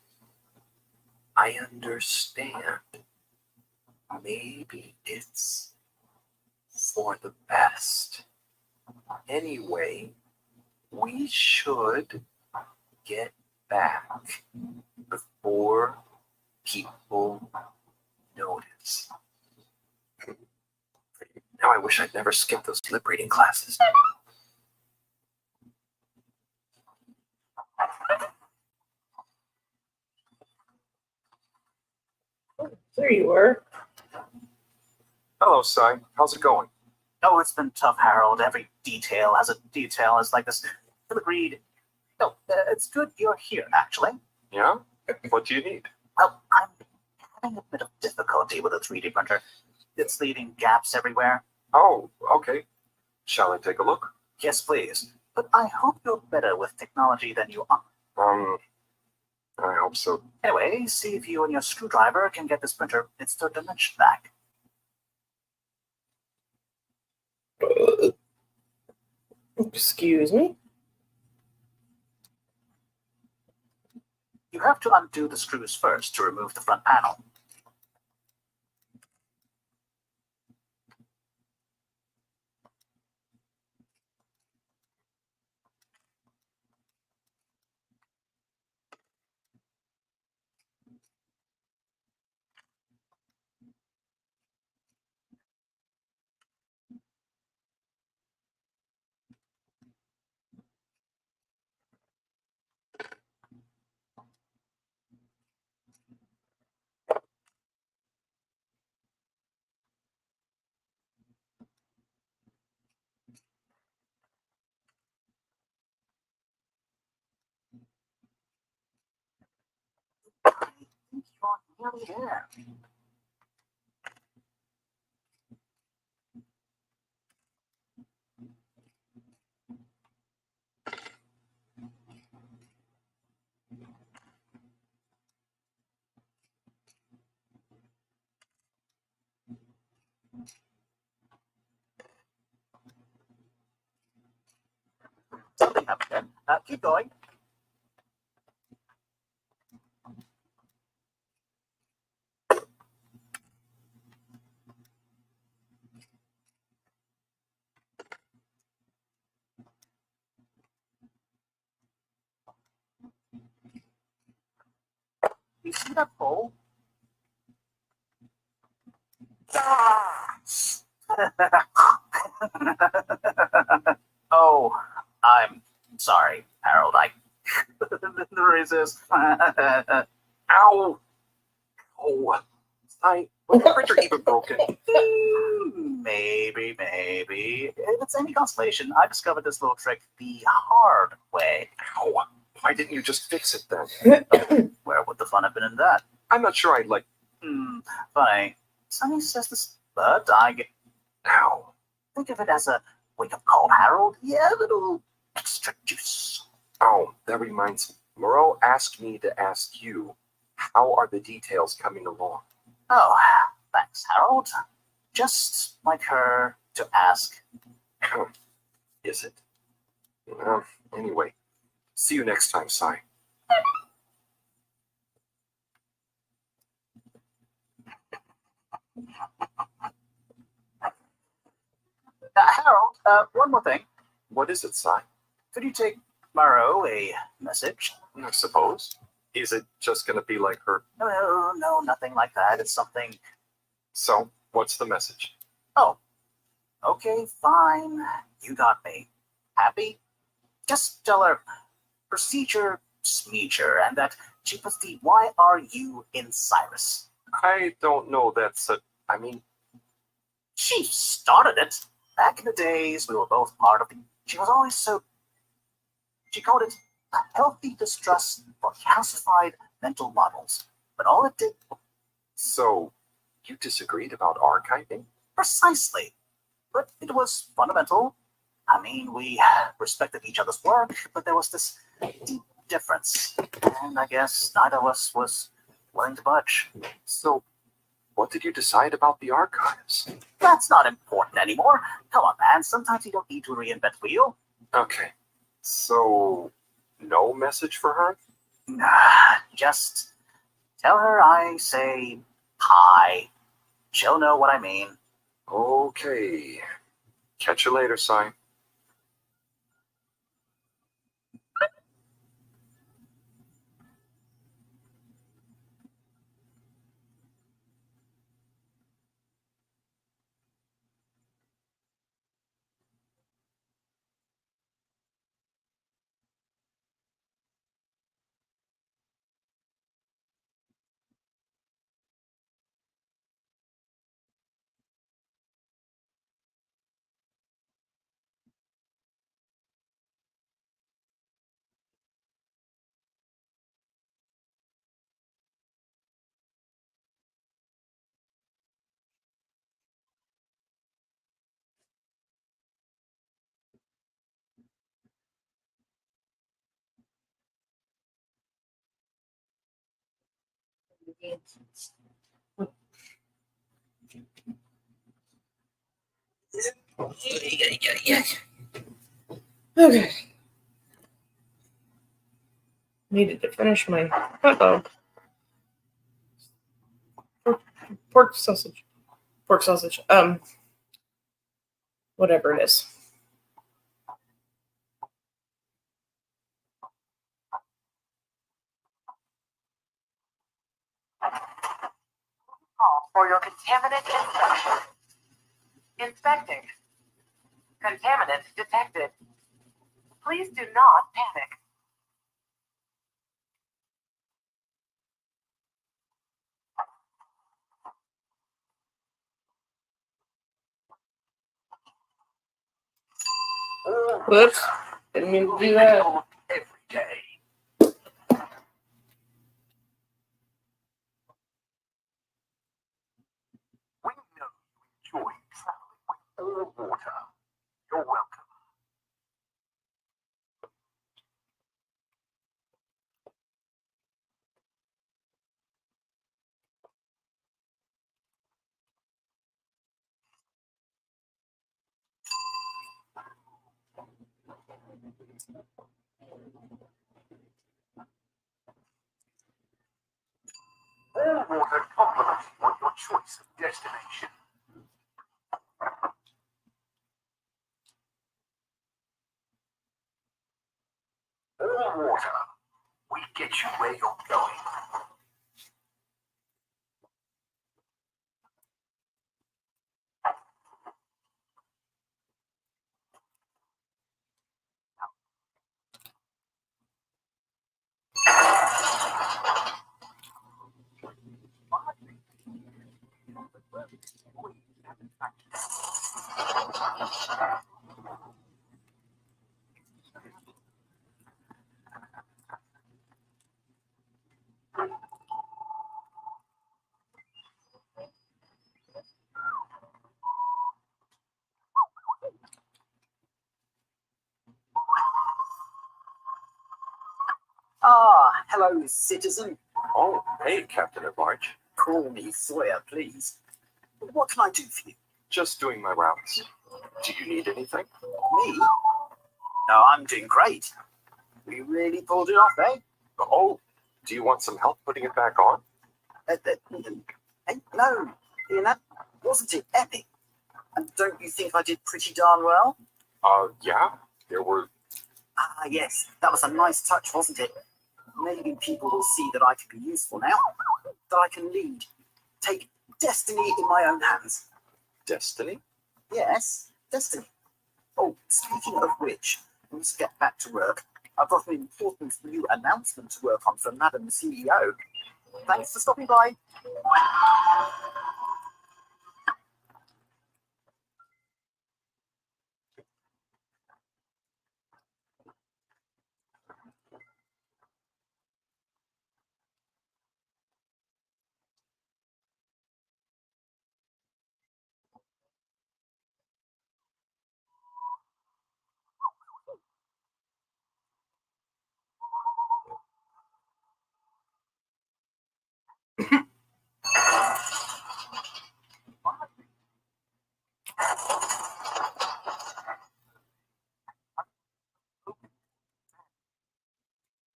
I understand. Maybe it's for the best. Anyway, we should get back before people notice. Now I wish I'd never skipped those lip reading classes. There you are. Hello, Cy. How's it going? Oh, it's been tough, Harold. Every detail has a detail is like this. Philip Reed. No, it's good you're here, actually. Yeah? What do you need? Well, I'm having a bit of difficulty with the 3D printer. It's leaving gaps everywhere. Oh, okay. Shall I take a look? Yes, please. But I hope you're better with technology than you are. I hope so. Anyway, see if you and your screwdriver can get this printer its third dimension back. Excuse me? You have to undo the screws first to remove the front panel. nearly here. Something happened then. Keep going. You see that pole? Ah! Oh, I'm sorry, Harold. I resist. Ow! Oh, was the printer even broken? Maybe. If it's any consolation, I discovered this little trick the hard way. Ow! Why didn't you just fix it then? Where would the fun have been in that? I'm not sure I'd like. Funny. Sonny says this, but I get. Ow! Think of it as a wake-up call, Harold. Yeah, a little extra juice. Oh, that reminds me. Moreau asked me to ask you, how are the details coming along? Oh, thanks, Harold. Just like her to ask. Is it? Anyway, see you next time, Sai. Harold, one more thing. What is it, Sai? Could you take Maro a message? I suppose. Is it just gonna be like her? No, nothing like that. It's something. So, what's the message? Oh, okay, fine. You got me. Happy? Just tell her procedure smeecher and that she puts the YRU in Cyrus. I don't know. She started it. Back in the days, we were both part of the. She was always so. She called it a healthy distrust for calcified mental models. But all it did. So, you disagreed about archiving? Precisely. But it was fundamental. I mean, we respected each other's work, but there was this deep difference. And I guess neither of us was willing to budge. So, what did you decide about the archives? That's not important anymore. Come on, man. Sometimes you don't need to reinvent the wheel. Okay. So, no message for her? Nah, just tell her I say hi. She'll know what I mean. Okay. Catch you later, Sai. Okay. Needed to finish my pork sausage. Pork sausage. Whatever it is. Call for your contaminant inspection. Inspecting. Contaminant detected. Please do not panic. Whoops. Didn't mean to do that. Every day. You're welcome. All water compliments you on your choice of destination. All water. We get you where you're going. Ah, hello, citizen. Oh, hey, Captain at Large. Call me Sawyer, please. What can I do for you? Just doing my rounds. Do you need anything? Me? No, I'm doing great. We really pulled it off, eh? Oh, do you want some help putting it back on? No, Ian, that wasn't it epic? And don't you think I did pretty darn well? Yeah. There were... Ah, yes, that was a nice touch, wasn't it? Maybe people will see that I can be useful now, that I can lead, take destiny in my own hands. Destiny? Yes, destiny. Oh, speaking of which, let's get back to work. I've got an important new announcement to work on for Madam the CEO. Thanks for stopping by.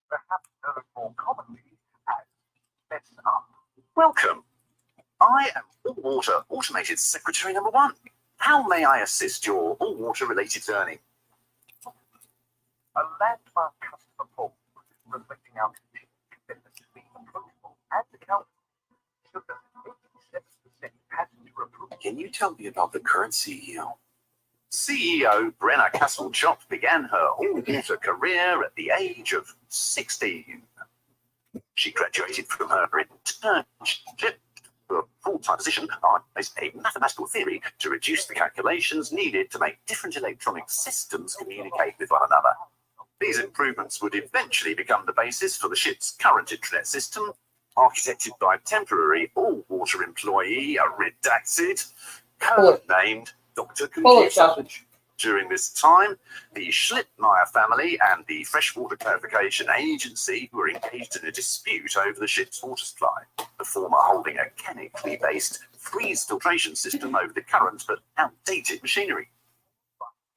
Perhaps known more commonly as mess up. Welcome. I am All Water Automated Secretary number 1. How may I assist your all water related journey? A landmark customer poll reflecting our commitment to being approachable and accountable showed that 87% passenger approval. Can you tell me about the current CEO? CEO Brenna Castle-Chop began her all-water career at the age of 16. She graduated from her internship for a full-time position on a mathematical theory to reduce the calculations needed to make different electronic systems communicate with one another. These improvements would eventually become the basis for the ship's current intranet system, architected by temporary all-water employee, a redacted, code-named Dr. Polish Cookie. sausage. During this time, the Schlittmeyer family and the Freshwater Clarification Agency were engaged in a dispute over the ship's water supply, the former holding a chemically based freeze filtration system over the current but outdated machinery.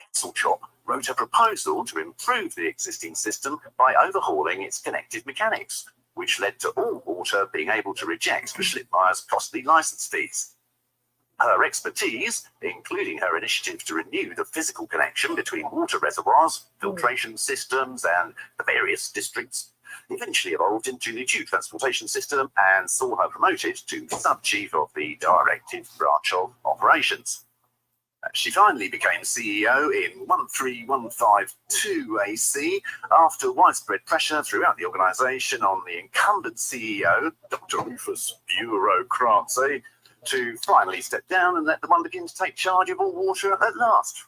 Castle-Chop wrote a proposal to improve the existing system by overhauling its connected mechanics, which led to All Water being able to reject the Schlittmeyer's costly license fees. Her expertise, including her initiative to renew the physical connection between water reservoirs, filtration systems, and the various districts, eventually evolved into the tube transportation system and saw her promoted to sub-chief of the directive branch of operations. She finally became CEO in 13152 AC after widespread pressure throughout the organisation on the incumbent CEO, Dr. Rufus Bureaucracy, to finally step down and let the one begin to take charge of All Water at last.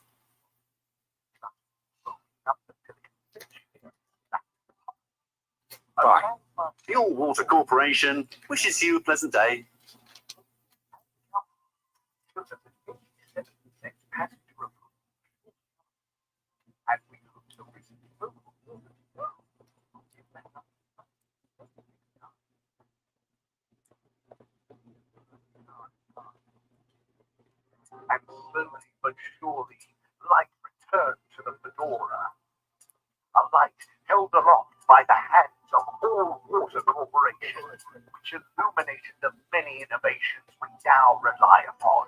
Bye. The All Water Corporation wishes you a pleasant day. and we looked to receive and slowly but surely light returned to the fedora. A light held aloft by the hands of all water corporations, which illuminated the many innovations we now rely upon.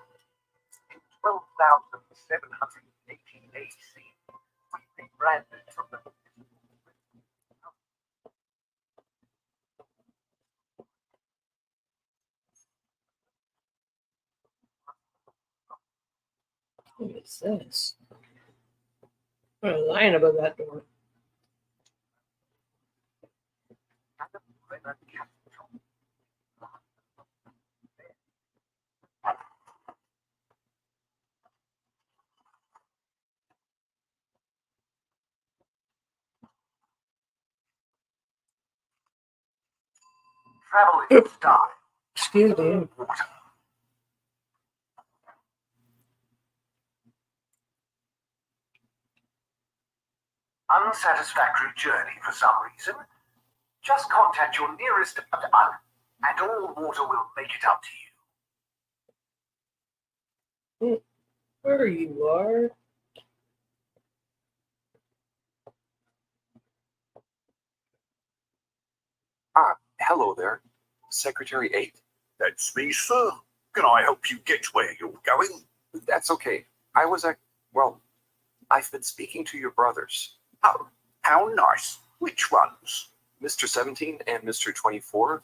In 12,780 AC, we rebranded from the What is this? What a lion above that door. travel in style. Excuse me. Water. Unsatisfactory journey for some reason? Just contact your nearest and all water will make it up to you. Where you are? Hello there, Secretary 8. That's me, sir. Can I help you get where you're going? That's okay. I've been speaking to your brothers, Oh, how nice. Which ones? Mr. 17 and Mr. 24.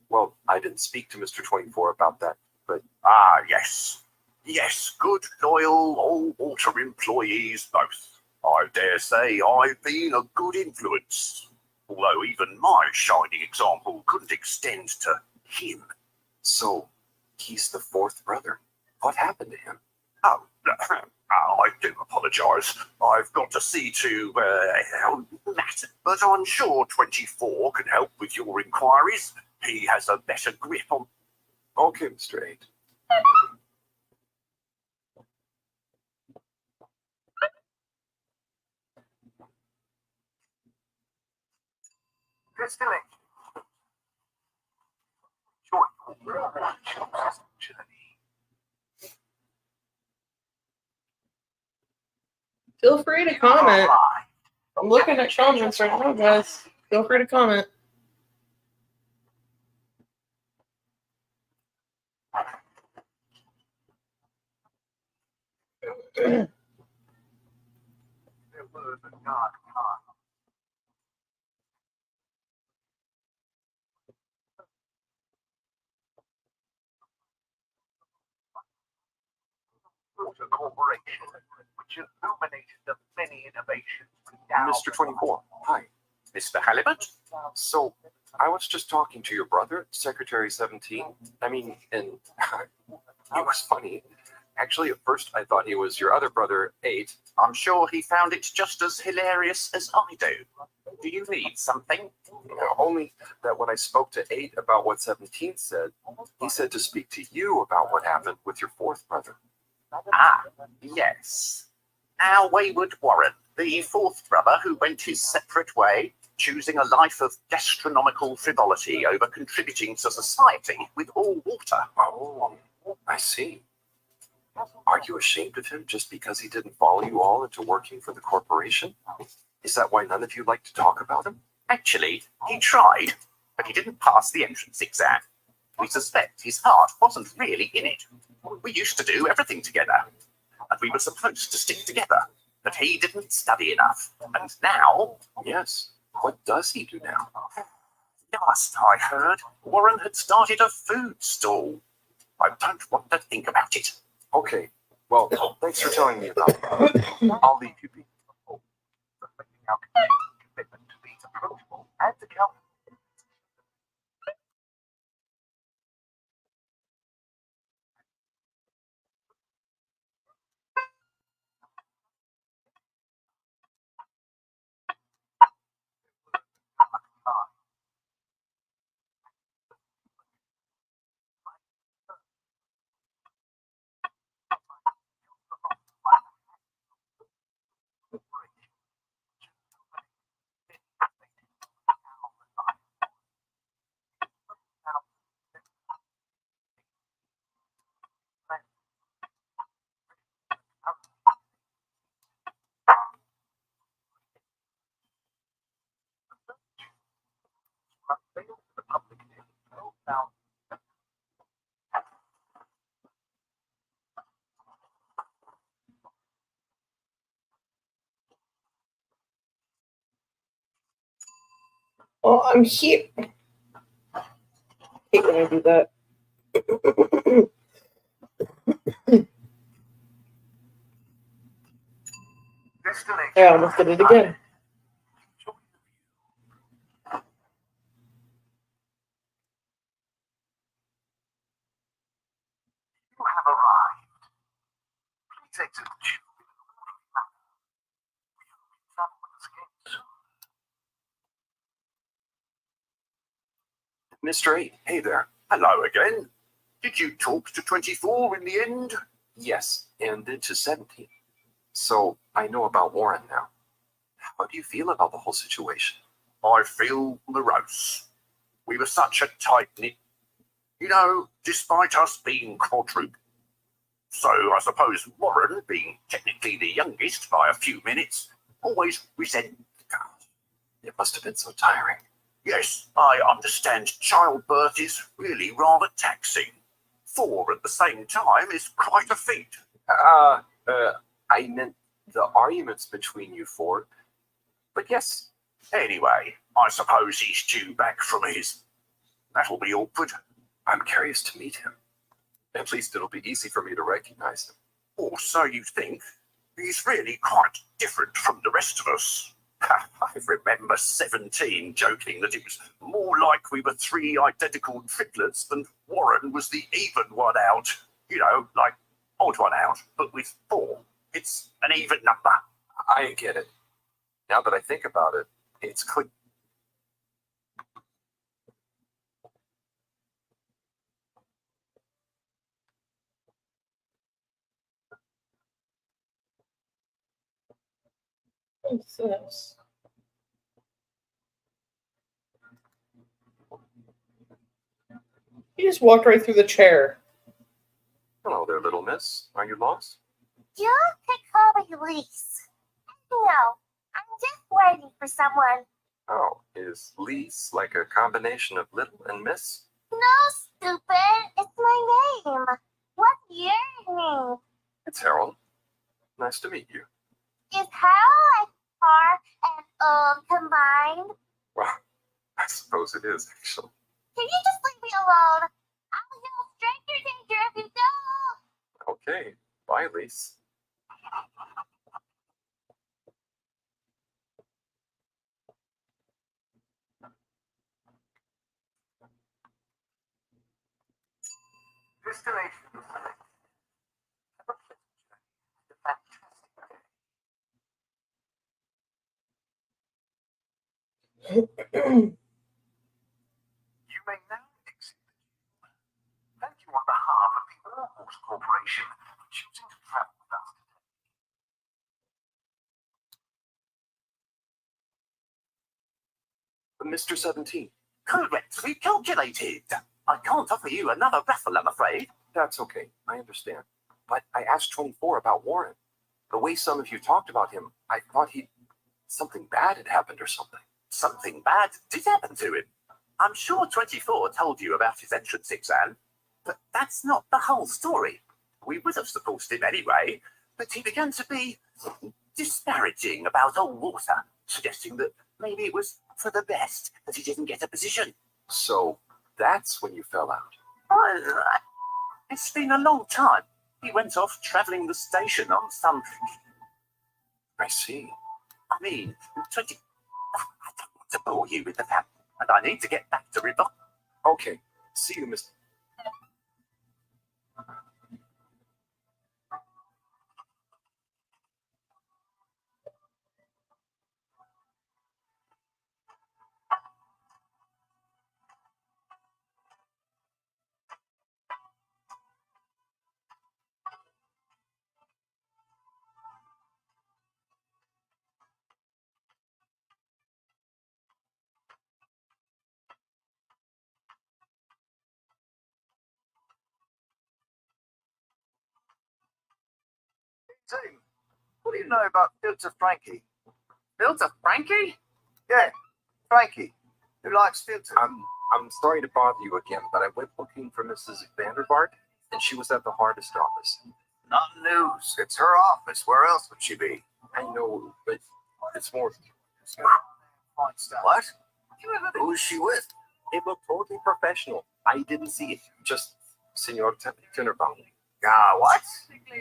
Well, I didn't speak to Mr. 24 about that, but Ah, yes. Yes, good, loyal, all-water employees both. I dare say I've been a good influence. Although even my shining example couldn't extend to him. so he's the fourth brother. What happened to him? Oh, I do apologise. I've got to see to that. But I'm sure 24 can help with your inquiries. He has a better grip on... Okay, Mr. 8. Distillation. Enjoy your journey. Feel free to comment. I'm looking at comments right now, guys. Feel free to comment. There was a dark path. Water Corporation, which illuminated the many innovations we now Mr. 24. Hi. Mr. Halibut? So, I was just talking to your brother, Secretary 17. And it was funny. Actually, at first I thought he was your other brother, 8. I'm sure he found it just as hilarious as I do. Do you need something? Only that when I spoke to 8 about what 17 said, he said to speak to you about what happened with your fourth brother. Ah, yes. Our wayward Warren, the fourth brother who went his separate way, choosing a life of gastronomical frivolity over contributing to society with all water. Oh, I see. Are you ashamed of him just because he didn't follow you all into working for the corporation? Is that why none of you like to talk about him? Actually, he tried, but he didn't pass the entrance exam. We suspect his heart wasn't really in it. We used to do everything together, and we were supposed to stick together, but he didn't study enough. And now... Yes. What does he do now? Last I heard, Warren had started a food stall. I don't want to think about it. Okay. Well, thanks for telling me about it. I'll leave you be. Our commitment to be approachable and accountable. Well, I'm here. I hate when I do that. Destination. I almost did it again. You have arrived. Please exit the tube. Travel with us again soon. Mr. 8, hey there. Hello again. Did you talk to 24 in the end? Yes, and then to 17. So I know about Warren now. How do you feel about the whole situation? I feel morose. We were such a tight knit, you know, despite us being quadruple. So I suppose Warren, being technically the youngest by a few minutes, always resented. It must have been so tiring. Yes, I understand childbirth is really rather taxing. 4 at the same time is quite a feat. I meant the arguments between you 4. But yes, Anyway, I suppose he's due back from his. That'll be awkward. I'm curious to meet him. At least it'll be easy for me to recognize him. Or so you think. He's really quite different from the rest of us. I remember 17 joking that it was more like we were 3 identical triplets than Warren was the even one out. You know, like odd one out, but with 4. It's an even number. I get it. Now that I think about it, it's clear. What's this? He just walked right through the chair. Hello there, little miss. Are you lost? You could call me Lise. No, I'm just waiting for someone. Oh, is Lise like a combination of little and miss? No, stupid. It's my name. What's your name? It's Harold. Nice to meet you. Is Harold like car and combined? Well, I suppose it is, actually. Can you just leave me alone? I'll yell stranger danger if you don't. Okay. Bye, Lise. Destination. You may now exit the tube. Thank you on behalf of the Warhorse Corporation for choosing to travel with us today. Mr. 17. Correctly calculated. I can't offer you another raffle, I'm afraid. That's okay. I understand. But I asked 24 about Warren. The way some of you talked about him, I thought something bad had happened or something. Something bad did happen to him. I'm sure 24 told you about his entrance exam, but that's not the whole story. We would have supported him anyway, but he began to be disparaging about old water, suggesting that maybe it was for the best that he didn't get a position. So that's when you fell out. Well, it's been a long time. He went off travelling the station on some... I see. I mean, 20... I don't want to bore you with the fact, and I need to get back to River. Okay. See you, Mr. Team, what do you know about Filter Frankie? Filter Frankie? Yeah, Frankie, who likes filters. I'm sorry to bother you again, but I went looking for Mrs. Vandervaart, and she was at the hardest office. Not news. It's her office. Where else would she be? I know, but it's more... What? Who's she with? It looked totally professional. I didn't see it. Just Senor Tinnerbaum. Ah, what?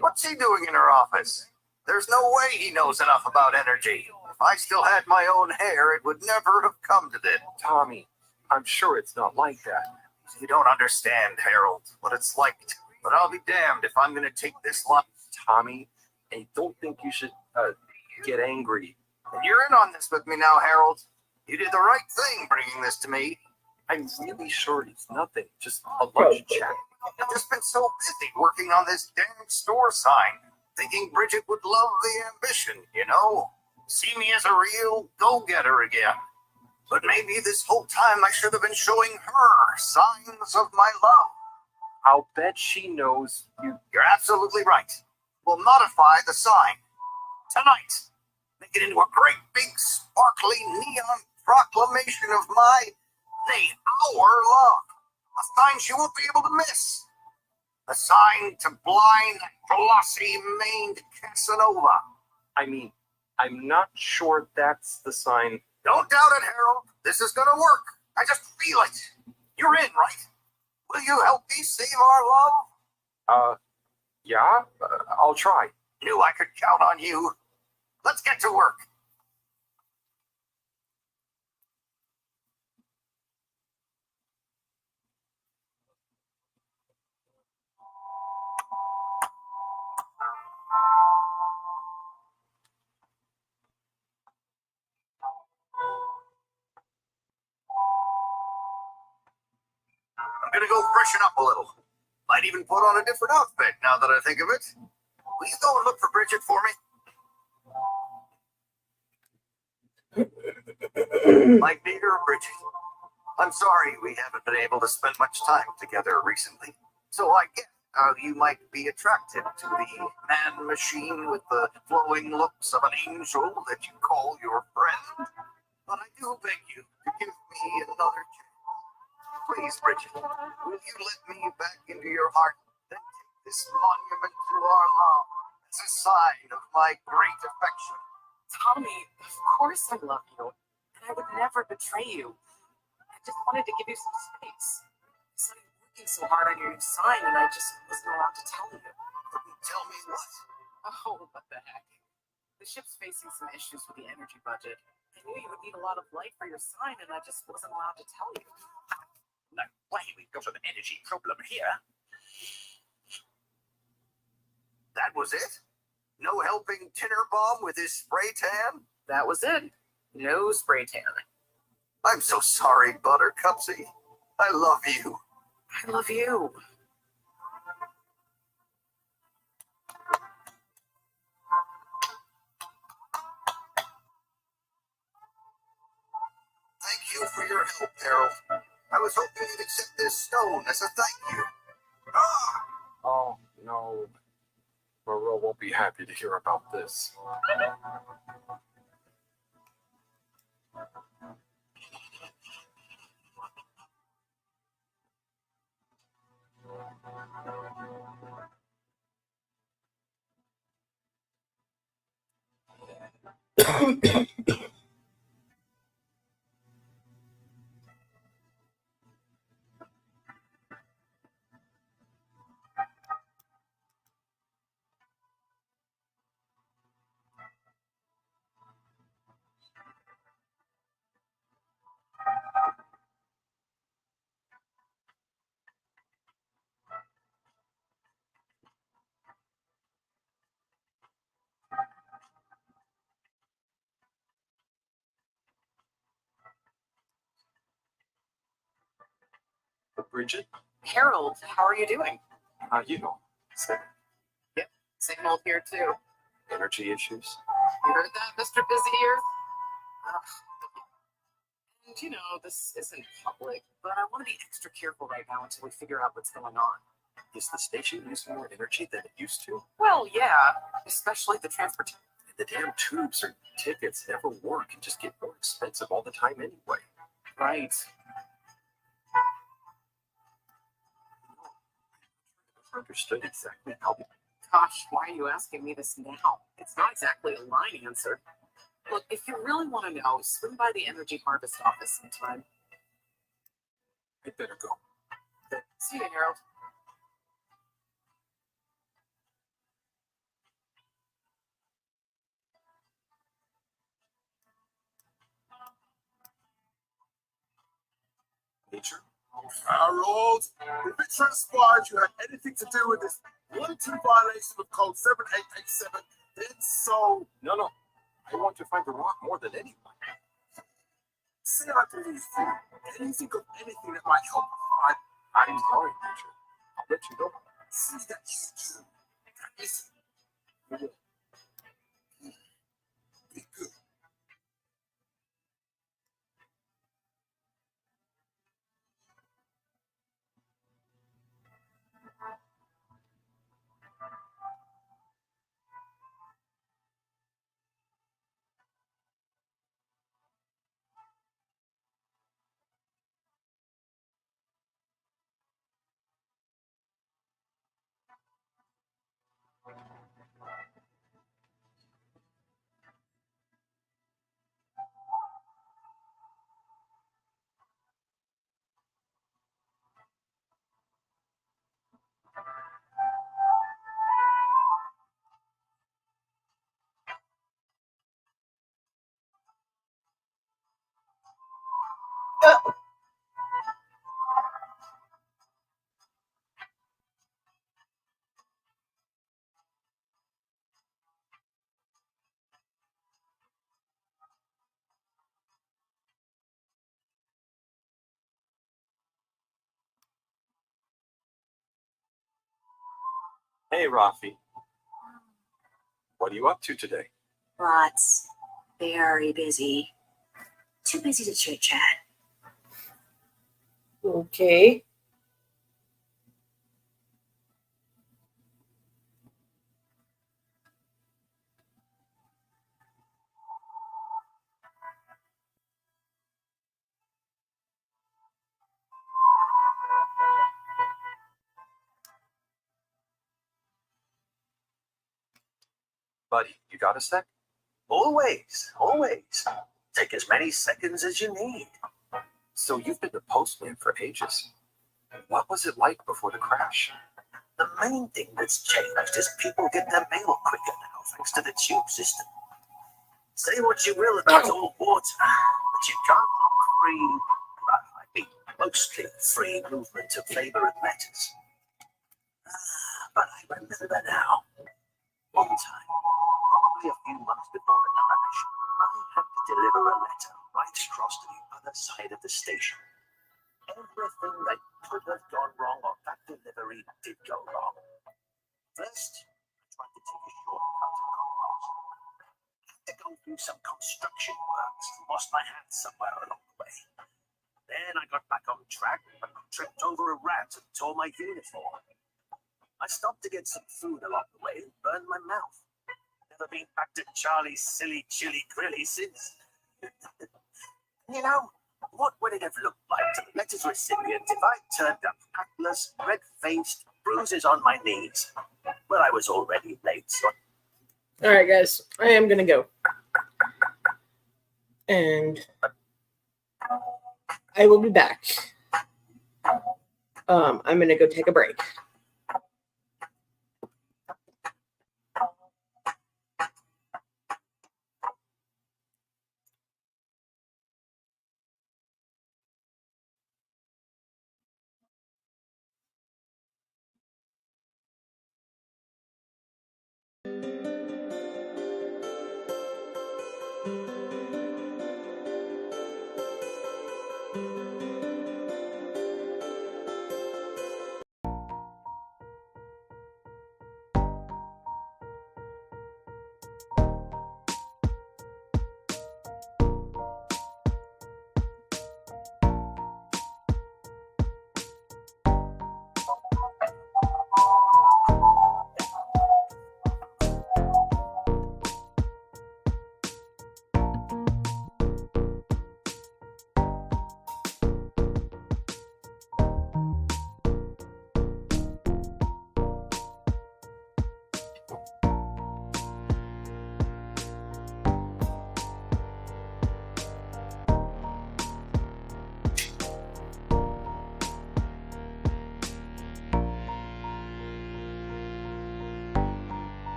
What's he doing in her office? There's no way he knows enough about energy. If I still had my own hair, it would never have come to this. Tommy, I'm sure it's not like that. You don't understand, Harold, what it's like. But I'll be damned if I'm going to take this lot. Tommy, I don't think you should get angry. And you're in on this with me now, Harold. You did the right thing bringing this to me. I'm really sure it's nothing. Just a lunch chat. I've just been so busy working on this damn store sign, thinking Bridget would love the ambition, you know? See me as a real go-getter again. But maybe this whole time I should have been showing her signs of my love. I'll bet she knows you. You're absolutely right. We'll modify the sign. Tonight. Make it into a great big sparkly neon proclamation of our love. A sign she won't be able to miss. A sign to blind that glossy-maned Casanova. I mean, I'm not sure that's the sign. Don't doubt it, Harold. This is gonna work. I just feel it. You're in, right? Will you help me save our love? Yeah, I'll try. Knew I could count on you. Let's get to work. I'm gonna go freshen up a little. Might even put on a different outfit now that I think of it. Will you go and look for Bridget for me? My dear Bridget, I'm sorry we haven't been able to spend much time together recently. So I get how you might be attracted to the man machine with the flowing looks of an angel that you call your friend. But I do beg you to give me another chance. Please, Bridget, will you let me back into your heart and take this monument to our love as a sign of my great affection? Tommy, of course I love you. And I would never betray you. I just wanted to give you some space. I saw you working so hard on your new sign, and I just wasn't allowed to tell you. Couldn't tell me what? Oh, what the heck. The ship's facing some issues with the energy budget. I knew you would need a lot of light for your sign, and I just wasn't allowed to tell you. No way we've got an energy problem here. That was it? No helping Tinnerbomb with his spray tan? That was it. No spray tan. I'm so sorry, Buttercupsy. I love you. I love you. Thank you for your help, Harold. I was hoping you'd accept this stone as a thank you. Ah! Oh, no. Moreau won't be happy to hear about this. Bridget? Harold, how are you doing? You know, same Same old here, too. energy issues. You heard that, Mr. Busy Ears? And you know, this isn't public, but I want to be extra careful right now until we figure out what's going on. Is the station using more energy than it used to? Well, yeah, especially the transportation. The damn tubes or tickets never work and just get more expensive all the time anyway. Right. I understood exactly how. Gosh, why are you asking me this now? It's not exactly a line answer. Look, if you really want to know, swing by the Energy Harvest office sometime. I better go. See you, Harold. Nature? Harold, if it transpires you had anything to do with this 1-2 violation of code 7887, then so. No. I want to find the rock more than anyone. Say I believe you. Can you think of anything that might help? I'm sorry, Nature. I'll let you know. See that you do. Listen. You will. Be good. Hey, Rafi. What are you up to today? Lots. Very busy. Too busy to chit chat. Okay. Buddy, you got a sec? Always. Take as many seconds as you need. So you've been the postman for ages. What was it like before the crash? The main thing that's changed is people get their mail quicker now, thanks to the tube system. Say what you will about all water, but you can't block mostly free movement of labor and letters. But I remember now. One time, probably a few months before the crash, I had to deliver a letter right across to the other side of the station. Everything that could have gone wrong on that delivery did go wrong. First, I tried to take a shortcut and got lost. I had to go through some construction works and lost my hand somewhere along the way. Then I got back on track but tripped over a rat and tore my uniform. I stopped to get some food along the way and burned my mouth. Never been back to Charlie's silly chili grilly since. You know, what would it have looked like to the letter's recipient if I turned up hatless, red-faced, bruises on my knees? Well, I was already late, so... All right, guys. I am going to go. And I will be back. I'm going to go take a break.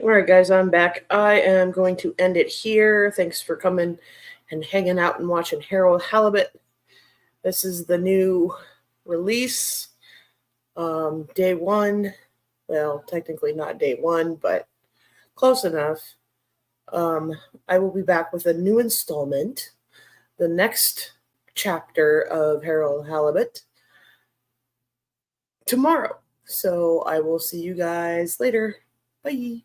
All right, guys, I'm back. I am going to end it here. Thanks for coming and hanging out and watching Harold Halibut. This is the new release. Day one. Well, technically not day one, but close enough. I will be back with a new installment, the next chapter of Harold Halibut, tomorrow. So I will see you guys later. Bye.